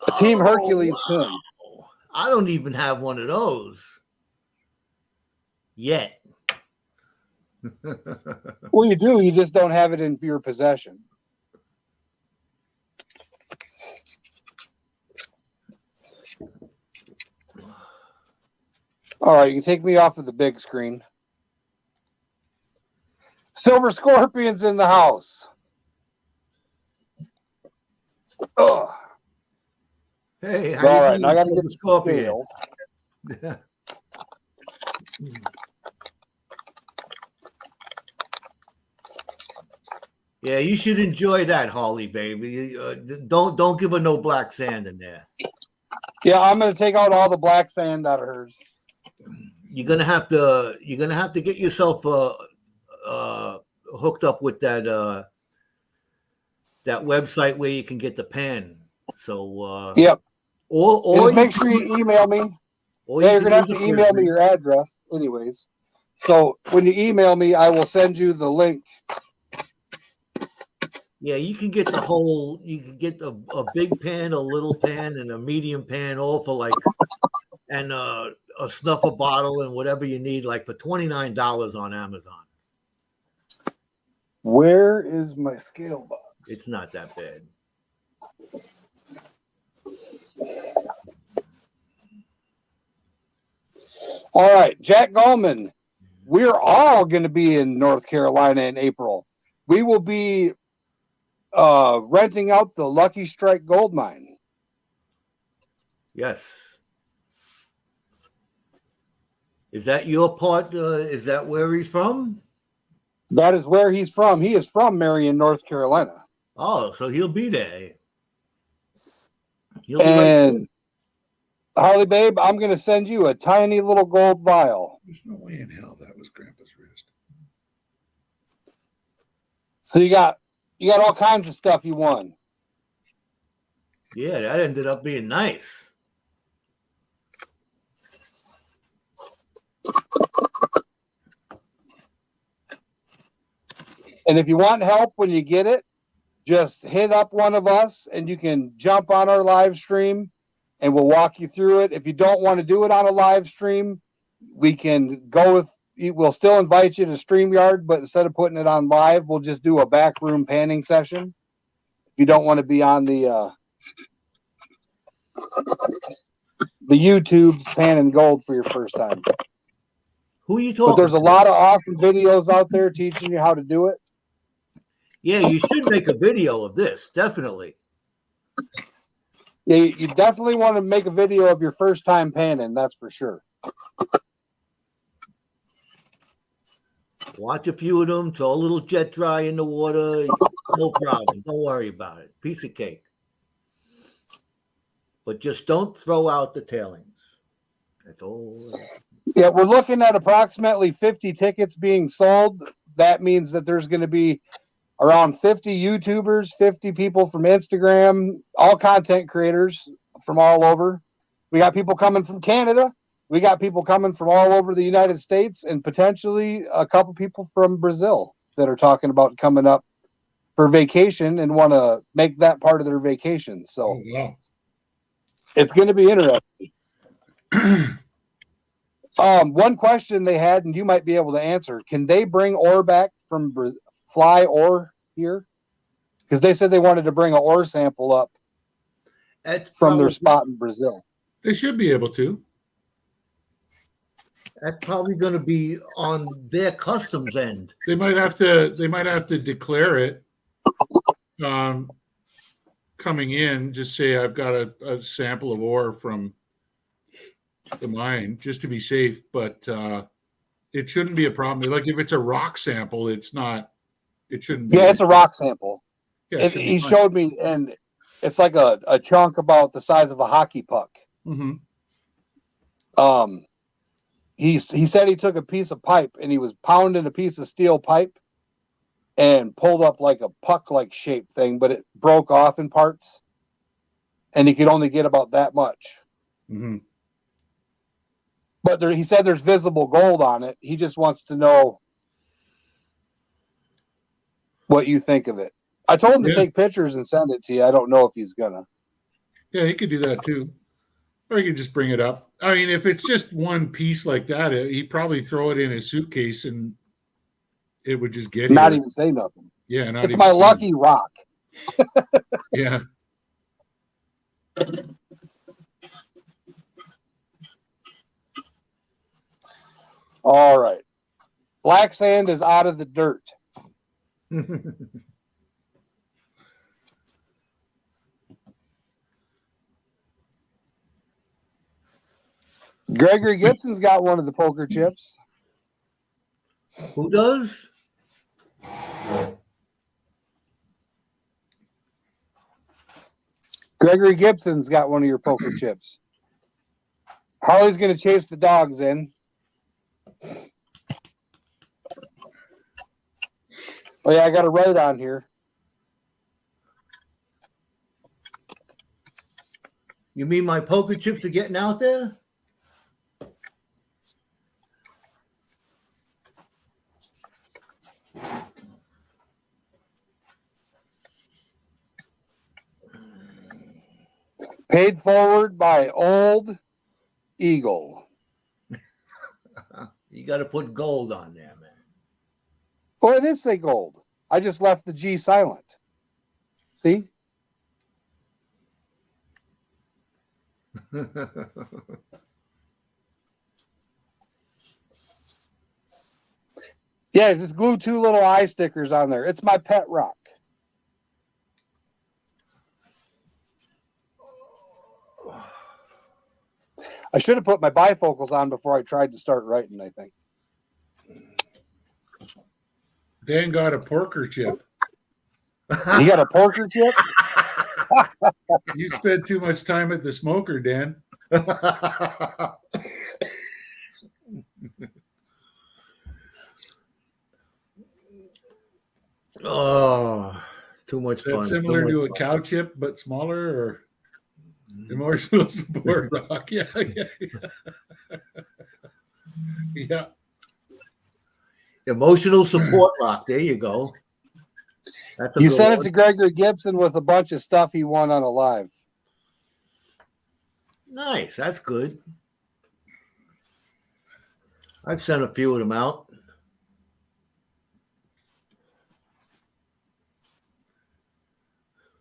a Team Hercules pin. Wow. I don't even have one of those yet. Well, you do. You just don't have it in your possession. All right, you can take me off of the big screen. Silver Scorpions in the house. Oh, Hey, how all you right. doing, Now I got to Silver get the Scorpion? scale. Yeah, you should enjoy that, Harley, baby. Don't give her no black sand in there. Yeah, I'm going to take out all the black sand out of hers. You're gonna have to get yourself hooked up with that website where you can get the pan. So Yep. or Just make sure you email me. or Yeah, you you're can going to have use to it for email me your address anyways. So when you email me, I will send you the link. Yeah, you can get the whole. You can get a big pan, a little pan, and a medium pan, all for like, and a snuffer bottle and whatever you need, like for $29 on Amazon. Where is my scale box? It's not that bad. All right, Jack Gallman. We're all going to be in North Carolina in April. We will be renting out the Lucky Strike gold mine. Yes. Is that your part? Is that where he's from? That is where he's from. He is from Marion, North Carolina. Oh, so he'll be there. He'll be And right Harley Babe, I'm going to send you a tiny little gold vial. There's no way in hell that was Grandpa's wrist. So you got all kinds of stuff you won. Yeah, that ended up being nice. And if you want help when you get it, just hit up one of us and you can jump on our live stream and we'll walk you through it. If you don't want to do it on a live stream, we can go with. We'll still invite you to StreamYard, but instead of putting it on live, we'll just do a backroom panning session. If you don't want to be on the YouTube's panning gold for your first time. Who are you talking? But there's a lot of awesome videos out there teaching you how to do it. Yeah, you should make a video of this, definitely. Yeah, you definitely want to make a video of your first time panning, that's for sure. Watch a few of them, throw a little jet dry in the water. No problem. Don't worry about it. Piece of cake. But just don't throw out the tailings. That's all. Yeah, we're looking at approximately 50 tickets being sold. That means that there's going to be around 50 YouTubers, 50 people from Instagram, all content creators from all over. We got people coming from Canada. We got people coming from all over the United States, and potentially a couple people from Brazil that are talking about coming up for vacation and want to make that part of their vacation. So it's going to be interesting. One question they had, and you might be able to answer: can they bring ore back from fly ore here? Because they said they wanted to bring an ore sample up from their spot in Brazil. They should be able to. That's probably going to be on their customs end. They might have to declare it coming in. Just say I've got a sample of ore from the mine, just to be safe. But it shouldn't be a problem. Like if it's a rock sample, it's not. It shouldn't. Yeah, it's a rock sample. Yeah, he showed me, and it's like a chunk about the size of a hockey puck. Mm-hmm. He said he took a piece of pipe and he was pounding a piece of steel pipe and pulled up like a puck-like shaped thing, but it broke off in parts, and he could only get about that much. Mm-hmm. But he said there's visible gold on it. He just wants to know what you think of it. I told him to take pictures and send it to you. I don't know if he's gonna. Yeah, he could do that too. Or he could just bring it up. I mean, if it's just one piece like that, he'd probably throw it in his suitcase and it would just get not here. Even say nothing. Yeah, not it's even my lucky rock. Yeah. All right. Black sand is out of the dirt. Gregory Gibson's got one of the poker chips. Who does? Gregory Gibson's got one of your poker chips. Harley's going to chase the dogs in. Oh, yeah, I got a write on here. You mean my poker chips are getting out there? Paid forward by Old Eagle. You got to put gold on there, man. Oh, it is say gold. I just left the G silent. See? Yeah, just glue 2 little eye stickers on there. It's my pet rock. I should have put my bifocals on before I tried to start writing, I think. Dan got a porker chip. You got a porker chip? You spent too much time at the smoker, Dan. Oh, too much fun. Similar to a cow chip, but smaller, or emotional support rock. Yeah. Yeah. Emotional support rock. There you go. You sent it to Gregory Gibson with a bunch of stuff he won on a live. Nice. That's good. I've sent a few of them out.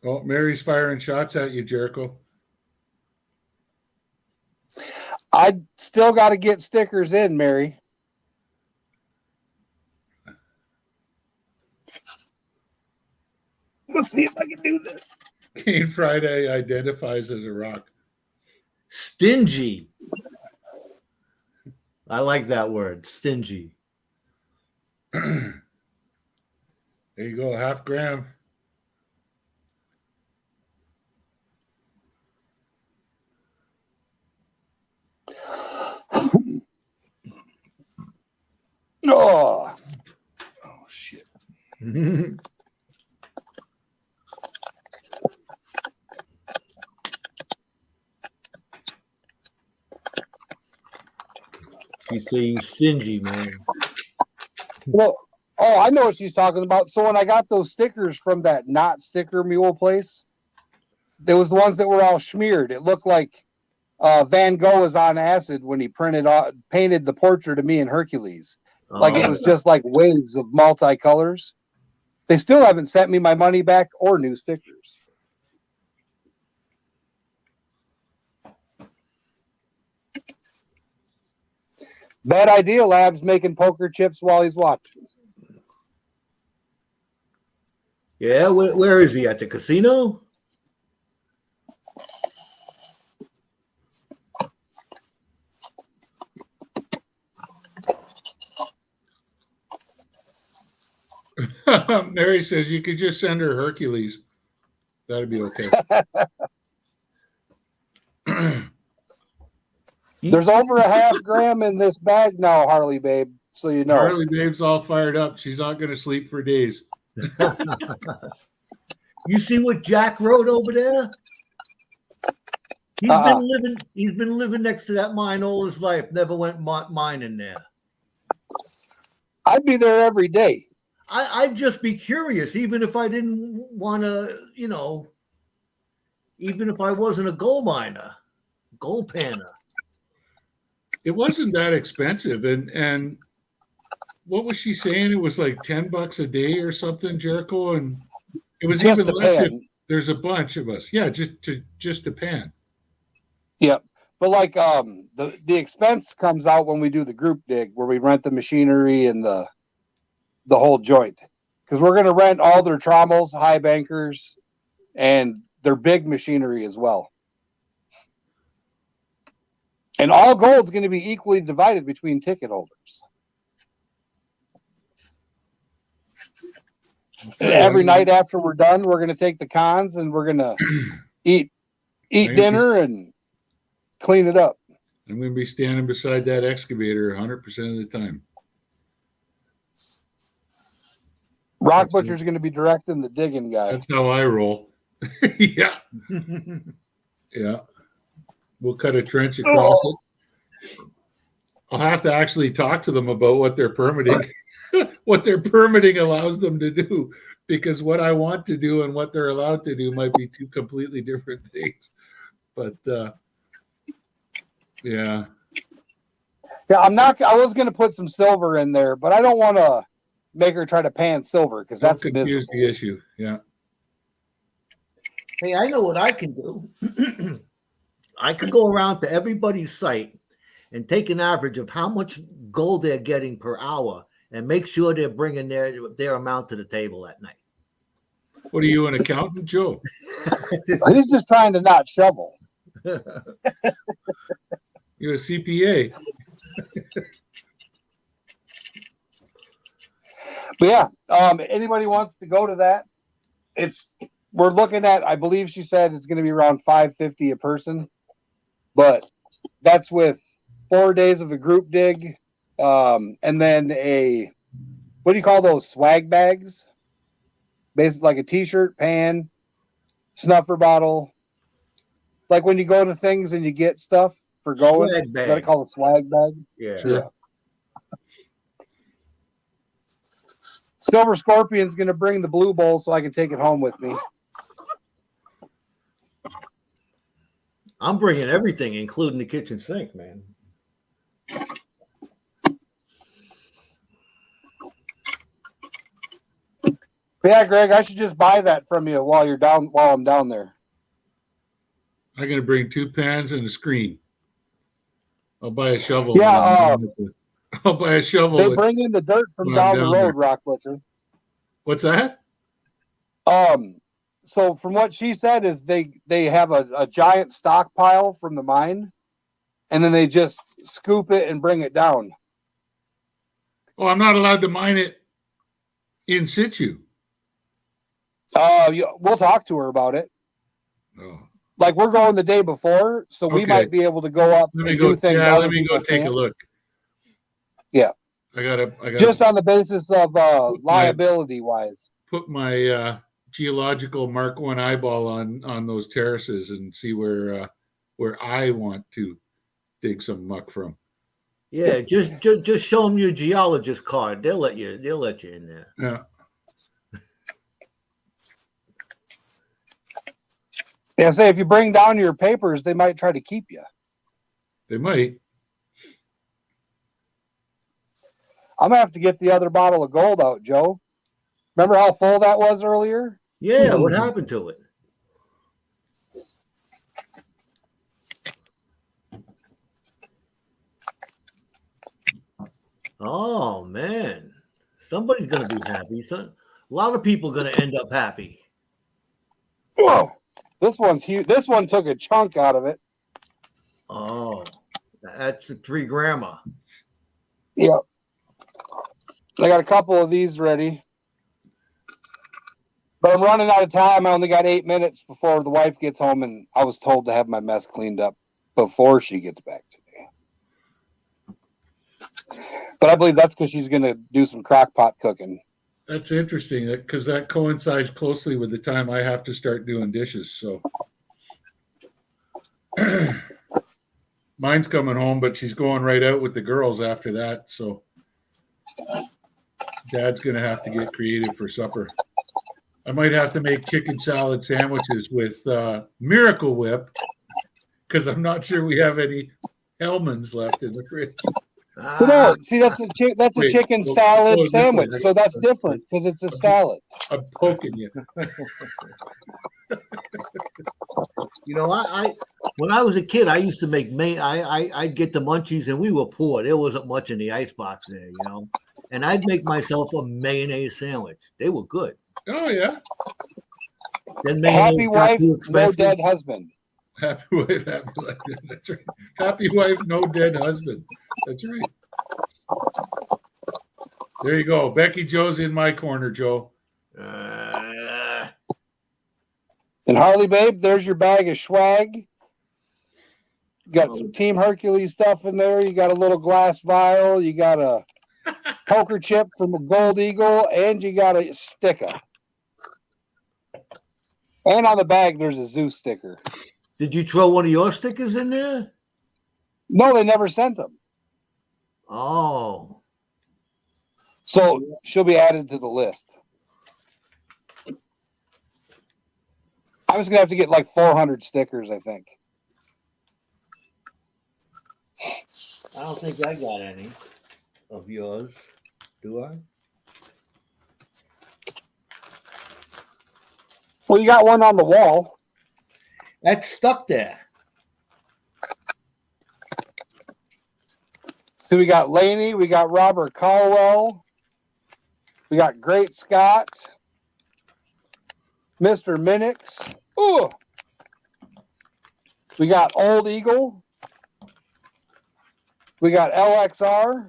Oh, Mary's firing shots at you, Jericho. I still got to get stickers in, Mary. Let's see if I can do this. Kane Friday identifies as a rock. Stingy. I like that word, stingy. There you go, half gram. Oh, Shit. You say you stingy, man. well, I know what she's talking about. So when I got those stickers from that Not Sticker Mule place, there was the ones that were all smeared. It looked like Van Gogh was on acid when he painted the portrait of me and Hercules. Like it was just like waves of multicolors. They still haven't sent me my money back or new stickers. Bad idea, Lab's making poker chips while he's watching. Yeah, where is he? At the casino? Mary says you could just send her Hercules. That'd be okay. There's over a half gram in this bag now, Harley babe. So you know. Harley babe's all fired up. She's not going to sleep for days. You see what Jack wrote over there? He's been living next to that mine all his life. Never went mining there. I'd be there every day. I'd just be curious, even if I didn't want to, even if I wasn't a gold miner, gold panner. It wasn't that expensive. And what was she saying? It was like $10 a day or something, Jericho. And it was just even less if there's a bunch of us. Yeah, just a pan. Yep. But like the expense comes out when we do the group dig, where we rent the machinery and the whole joint, because we're going to rent all their trommels, high bankers, and their big machinery as well. And all gold's going to be equally divided between ticket holders. And every night after we're done, we're going to take the cons and we're going to eat dinner and clean it up. I'm going to be standing beside that excavator 100% of the time. Rock Butcher's going to be directing the digging guy. That's how I roll. Yeah. Yeah. We'll cut a trench across it. I'll have to actually talk to them about what their permitting allows them to do, because what I want to do and what they're allowed to do might be two completely different things. But yeah. Yeah, I was going to put some silver in there, but I don't want to make her try to pan silver, because that's confuse miserable. The issue. Yeah. Hey, I know what I can do. I could go around to everybody's site and take an average of how much gold they're getting per hour and make sure they're bringing their amount to the table at night. What are you, an accountant, Joe? He's just trying to not shovel. You're a CPA. But yeah, anybody wants to go to that? We're looking at, I believe she said it's going to be around $550 a person, but that's with 4 days of a group dig, and then what do you call those, swag bags? Basically like a t-shirt, pan, snuffer bottle. Like when you go to things and you get stuff for going, is that called a swag bag? Yeah. Sure. Yeah. Silver Scorpion's going to bring the blue bowl so I can take it home with me. I'm bringing everything, including the kitchen sink, man. Yeah, Greg, I should just buy that from you while I'm down there. I'm going to bring 2 pans and a screen. I'll buy a shovel. Yeah, I'll buy a shovel. they bring in the dirt from down the road, there. Rock Butcher. What's that? So from what she said is they have a giant stockpile from the mine, and then they just scoop it and bring it down. Oh, I'm not allowed to mine it in situ. We'll talk to her about it. Oh. Like we're going the day before, so we might be able to go up and do things. Yeah, let me go take a look. Yeah, I gotta just on the basis of liability wise. Put my geological Mark 1 eyeball on those terraces and see where I want to dig some muck from. Yeah, just show them your geologist card. They'll let you in there. Yeah. Yeah, say if you bring down your papers, they might try to keep you. They might. I'm gonna have to get the other bottle of gold out, Joe. Remember how full that was earlier? Yeah, what happened to it? Oh man, somebody's gonna be happy. A lot of people are gonna end up happy. Whoa, this one's huge. This one took a chunk out of it. Oh, that's the 3 grandma. Yep. I got a couple of these ready. But I'm running out of time. I only got 8 minutes before the wife gets home, and I was told to have my mess cleaned up before she gets back today. But I believe that's because she's going to do some crock pot cooking. That's interesting because that coincides closely with the time I have to start doing dishes. So mine's coming home, but she's going right out with the girls after that. So Dad's going to have to get creative for supper. I might have to make chicken salad sandwiches with Miracle Whip because I'm not sure we have any Hellmann's left in the fridge. No, see, that's a chicken salad sandwich, so that's different because it's a salad. I'm poking you. You know, I when I was a kid, I used to make I'd get the munchies and we were poor. There wasn't much in the icebox there, you know. And I'd make myself a mayonnaise sandwich. They were good. Oh yeah. Then happy wife, no dead husband. Happy wife, that's right. Happy wife, no dead husband. That's right. There you go. Becky Joe's in my corner, Joe. And Harley, babe, there's your bag of swag. You got some Team Hercules stuff in there. You got a little glass vial. You got a poker chip from a Gold Eagle, and you got a sticker. And on the bag, there's a zoo sticker. Did you throw one of your stickers in there? No, they never sent them. Oh. So she'll be added to the list. I was going to have to get like 400 stickers, I think. I don't think I got any of yours. Do I? Well, you got one on the wall. That's stuck there. So we got Laney, we got Robert Caldwell, we got Great Scott, Mr. Minix. Ooh. We got Old Eagle. We got LXR.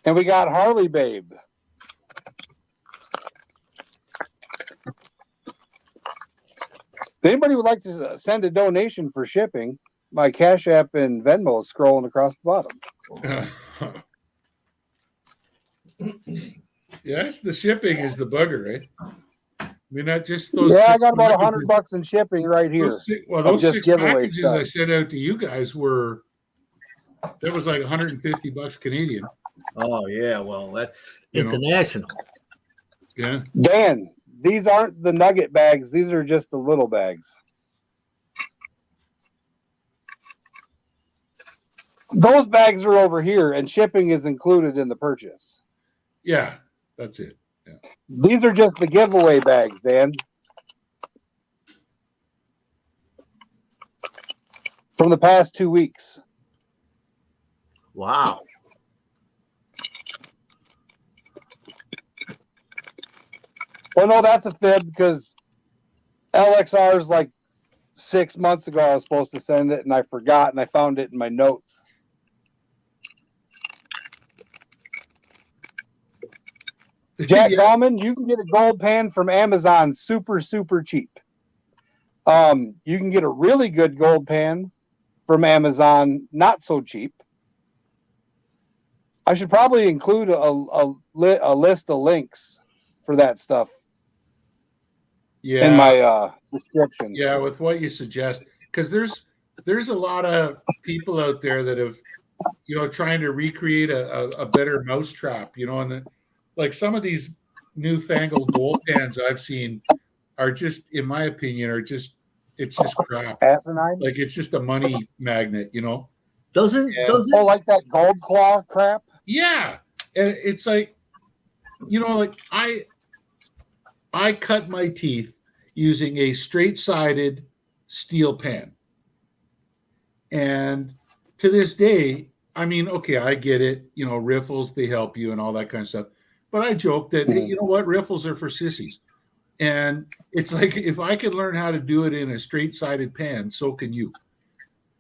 And we got Harley Babe. If anybody would like to send a donation for shipping, my Cash App and Venmo is scrolling across the bottom. Yes, the shipping is the bugger, right? I mean, not just those. Yeah, I got about $100 in shipping right here. Those just 6 giveaway packages stuff I sent out to you guys were. That was like $150 Canadian. Oh yeah, well that's international. Yeah. Dan, these aren't the Nugget bags. These are just the little bags. Those bags are over here, and shipping is included in the purchase. Yeah, that's it. Yeah. These are just the giveaway bags, Dan. From the past 2 weeks. Wow. Well, no, that's a fib because LXR's like 6 months ago. I was supposed to send it, and I forgot, and I found it in my notes. Jack Bauman, you can get a gold pan from Amazon super, super cheap. You can get a really good gold pan from Amazon not so cheap. I should probably include a list of links for that stuff in my descriptions. Yeah, with what you suggest, because there's a lot of people out there that have, trying to recreate a better mousetrap, and like some of these newfangled gold pans I've seen are just, in my opinion, it's just crap. Asinine? Like it's just a money magnet, Doesn't Oh, like that gold claw crap? Yeah, and it's like, like I cut my teeth using a straight-sided steel pan, and to this day, I mean, okay, I get it. Riffles, they help you and all that kind of stuff. But I joke that, hey, you know what? Riffles are for sissies. And it's like, if I can learn how to do it in a straight-sided pan, so can you.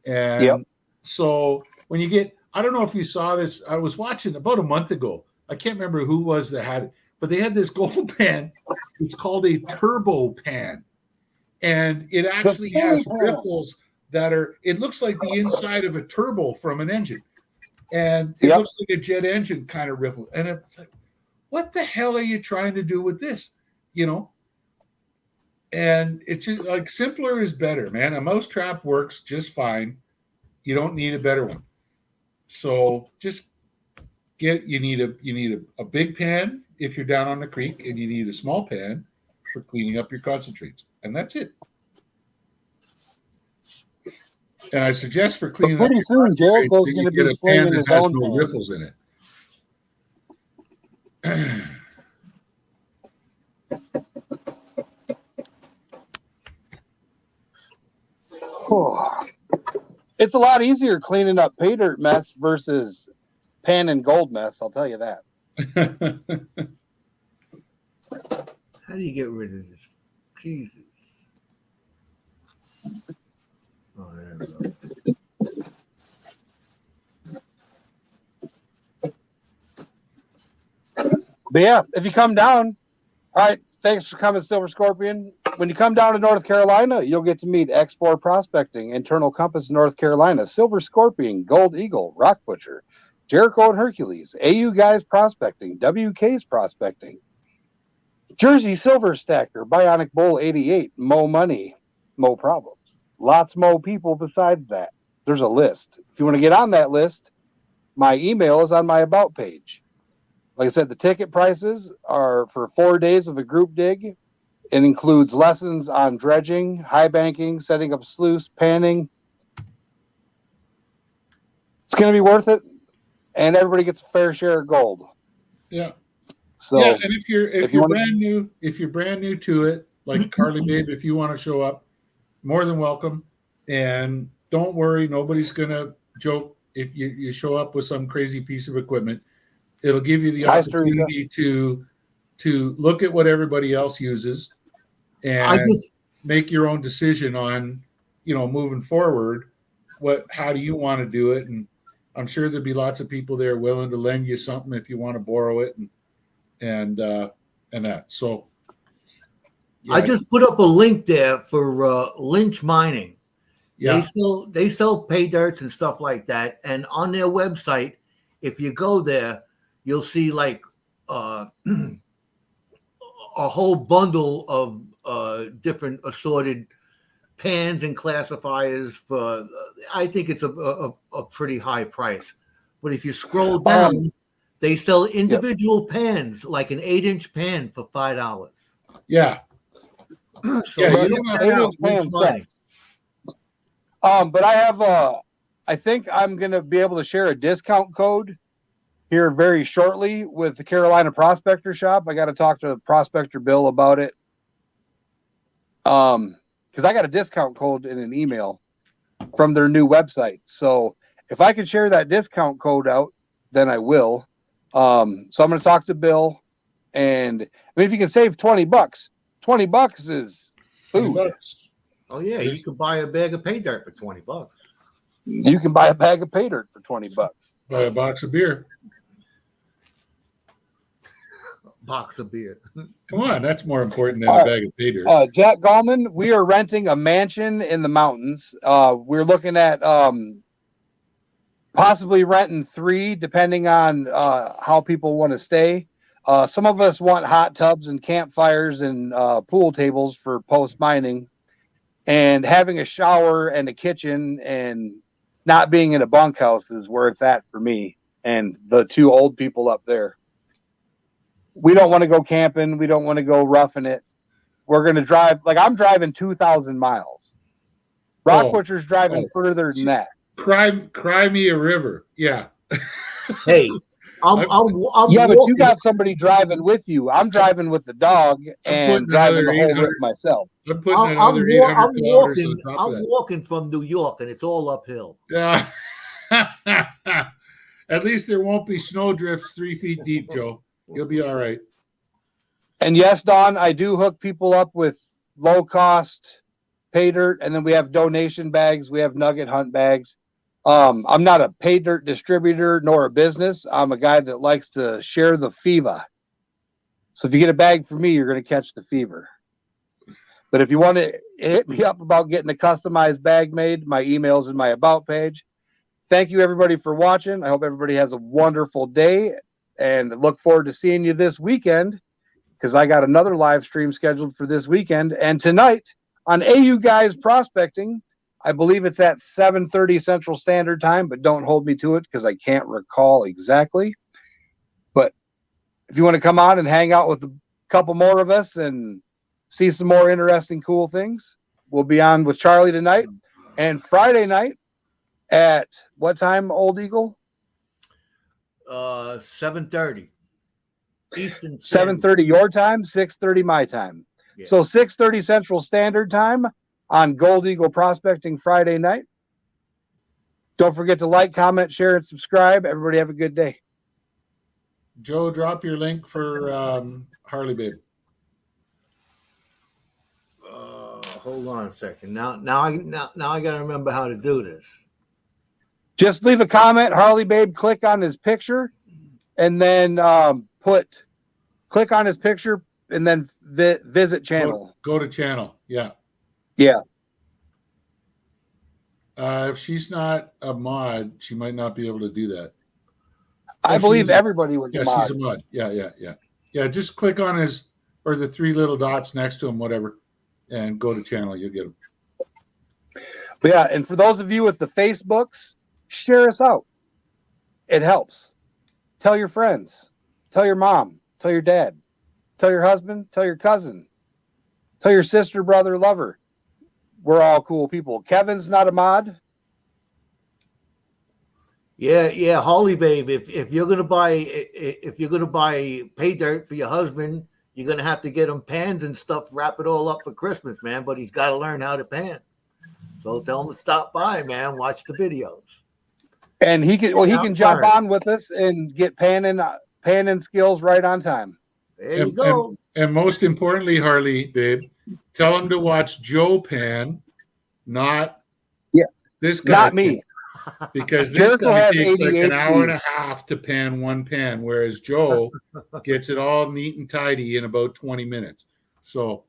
And so when you get, I don't know if you saw this, I was watching about a month ago. I can't remember who was that had it, but they had this gold pan. It's called a turbo pan. And it actually has riffles that are, it looks like the inside of a turbo from an engine. And it looks like a jet engine kind of riffle. And it's like, what the hell are you trying to do with this? And it's just like, simpler is better, man. A mousetrap works just fine. You don't need a better one. So just you need a big pan if you're down on the creek, and you need a small pan for cleaning up your concentrates. And that's it. And I suggest for cleaning up your concentrates that you get a pan that has no riffles in it. It's a lot easier cleaning up paydirt mess versus pan and gold mess, I'll tell you that. How do you get rid of this? Jesus. Oh, there we go. But yeah, if you come down, all right, thanks for coming, Silver Scorpion. When you come down to North Carolina, you'll get to meet X4 Prospecting, Internal Compass, North Carolina, Silver Scorpion, Gold Eagle, Rock Butcher, Jericho and Hercules, AU Guys Prospecting, WK's Prospecting, Jersey Silver Stacker, Bionic Bull 88, Mo Money, Mo Problems. Lots more people besides that. There's a list. If you want to get on that list, my email is on my About page. Like I said, the ticket prices are for 4 days of a group dig. It includes lessons on dredging, high banking, setting up sluice, panning. It's going to be worth it, and everybody gets a fair share of gold. Yeah. So yeah, and if you're brand new to it, like Carly Babe, if you want to show up, more than welcome. And don't worry, nobody's going to joke if you show up with some crazy piece of equipment. It'll give you the opportunity to look at what everybody else uses and make your own decision on, moving forward. How do you want to do it? And I'm sure there'd be lots of people there willing to lend you something if you want to borrow it and that. So yeah. I just put up a link there for Lynch Mining. Yeah. They sell pay dirts and stuff like that. And on their website, if you go there, you'll see like a whole bundle of different assorted pans and classifiers for, I think it's a pretty high price. But if you scroll down, they sell individual pans, like an 8-inch pan for $5. Yeah. So but I have I think I'm going to be able to share a discount code here very shortly with the Carolina Prospector Shop. I got to talk to Prospector Bill about it. Because I got a discount code in an email from their new website. So if I can share that discount code out, then I will. So I'm going to talk to Bill, and I mean, if you can save $20, $20 is food. $20. Oh yeah, you can buy a bag of pay dirt for $20. You can buy a bag of pay dirt for $20. Buy a box of beer. Box of beer. Come on, that's more important than a bag of pay dirt. Jack Gallman, we are renting a mansion in the mountains. We're looking at possibly renting 3, depending on how people want to stay. Some of us want hot tubs and campfires and pool tables for post mining, and having a shower and a kitchen and not being in a bunkhouse is where it's at for me and the 2 old people up there. We don't want to go camping. We don't want to go roughing it. We're going to drive, like I'm driving 2,000 miles. Rock Butcher's driving further than that. Cry me a river. Yeah. Hey, I'm yeah, but you got somebody driving with you. I'm driving with the dog and driving the whole rip myself. I'm walking from New York, and it's all uphill. Yeah. At least there won't be snow drifts 3 feet deep, Joe. You'll be all right. And yes, Don, I do hook people up with low cost pay dirt, and then we have donation bags. We have Nugget hunt bags. I'm not a pay dirt distributor nor a business. I'm a guy that likes to share the fever. So if you get a bag from me, you're going to catch the fever. But if you want to hit me up about getting a customized bag made, my email's in my about page. Thank you, everybody, for watching. I hope everybody has a wonderful day, and look forward to seeing you this weekend, because I got another live stream scheduled for this weekend. And tonight on AU Guys Prospecting, I believe it's at 7:30 Central Standard Time, but don't hold me to it because I can't recall exactly. But if you want to come on and hang out with a couple more of us and see some more interesting, cool things, we'll be on with Charlie tonight. And Friday night at what time, Old Eagle? 7:30 Eastern. 7:30 your time, 6:30 my time. Yeah. So 6:30 Central Standard Time on Gold Eagle Prospecting Friday night. Don't forget to like, comment, share, and subscribe. Everybody have a good day. Joe, drop your link for Harley Babe. Hold on a second. Now I got to remember how to do this. Just leave a comment, Harley Babe, click on his picture, and then click on his picture, and then visit channel. Go to channel. Yeah. Yeah. If she's not a mod, she might not be able to do that. I believe everybody was a mod. She's a mod. Yeah. Just click on his, or the 3 little dots next to him, whatever, and go to channel. You'll get him. But yeah, and for those of you with the Facebooks, share us out. It helps. Tell your friends. Tell your mom. Tell your dad. Tell your husband. Tell your cousin. Tell your sister, brother, lover. We're all cool people. Kevin's not a mod. Yeah, Harley Babe. If you're gonna buy pay dirt for your husband, you're gonna have to get him pans and stuff. Wrap it all up for Christmas, man. But he's got to learn how to pan. So tell him to stop by, man. Watch the videos. And he can jump on with us and get panning skills right on time. There you go. And most importantly, Harley Babe, tell him to watch Joe pan, not this guy. Not me. Because this guy takes like an hour and a half to pan one pan, whereas Joe gets it all neat and tidy in about 20 minutes. So.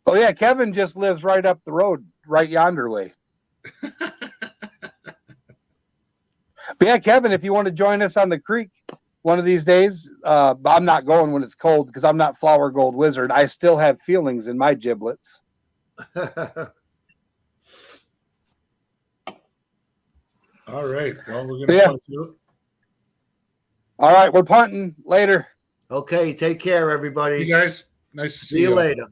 Oh, yeah. Kevin just lives right up the road, right yonder way. But yeah, Kevin, if you want to join us on the creek one of these days, I'm not going when it's cold because I'm not Flower Gold Wizard. I still have feelings in my giblets. All right. Well, we're going to punt you. All right. We're punting. Later. Okay. Take care, everybody. Hey, guys. Nice to see you. See you later.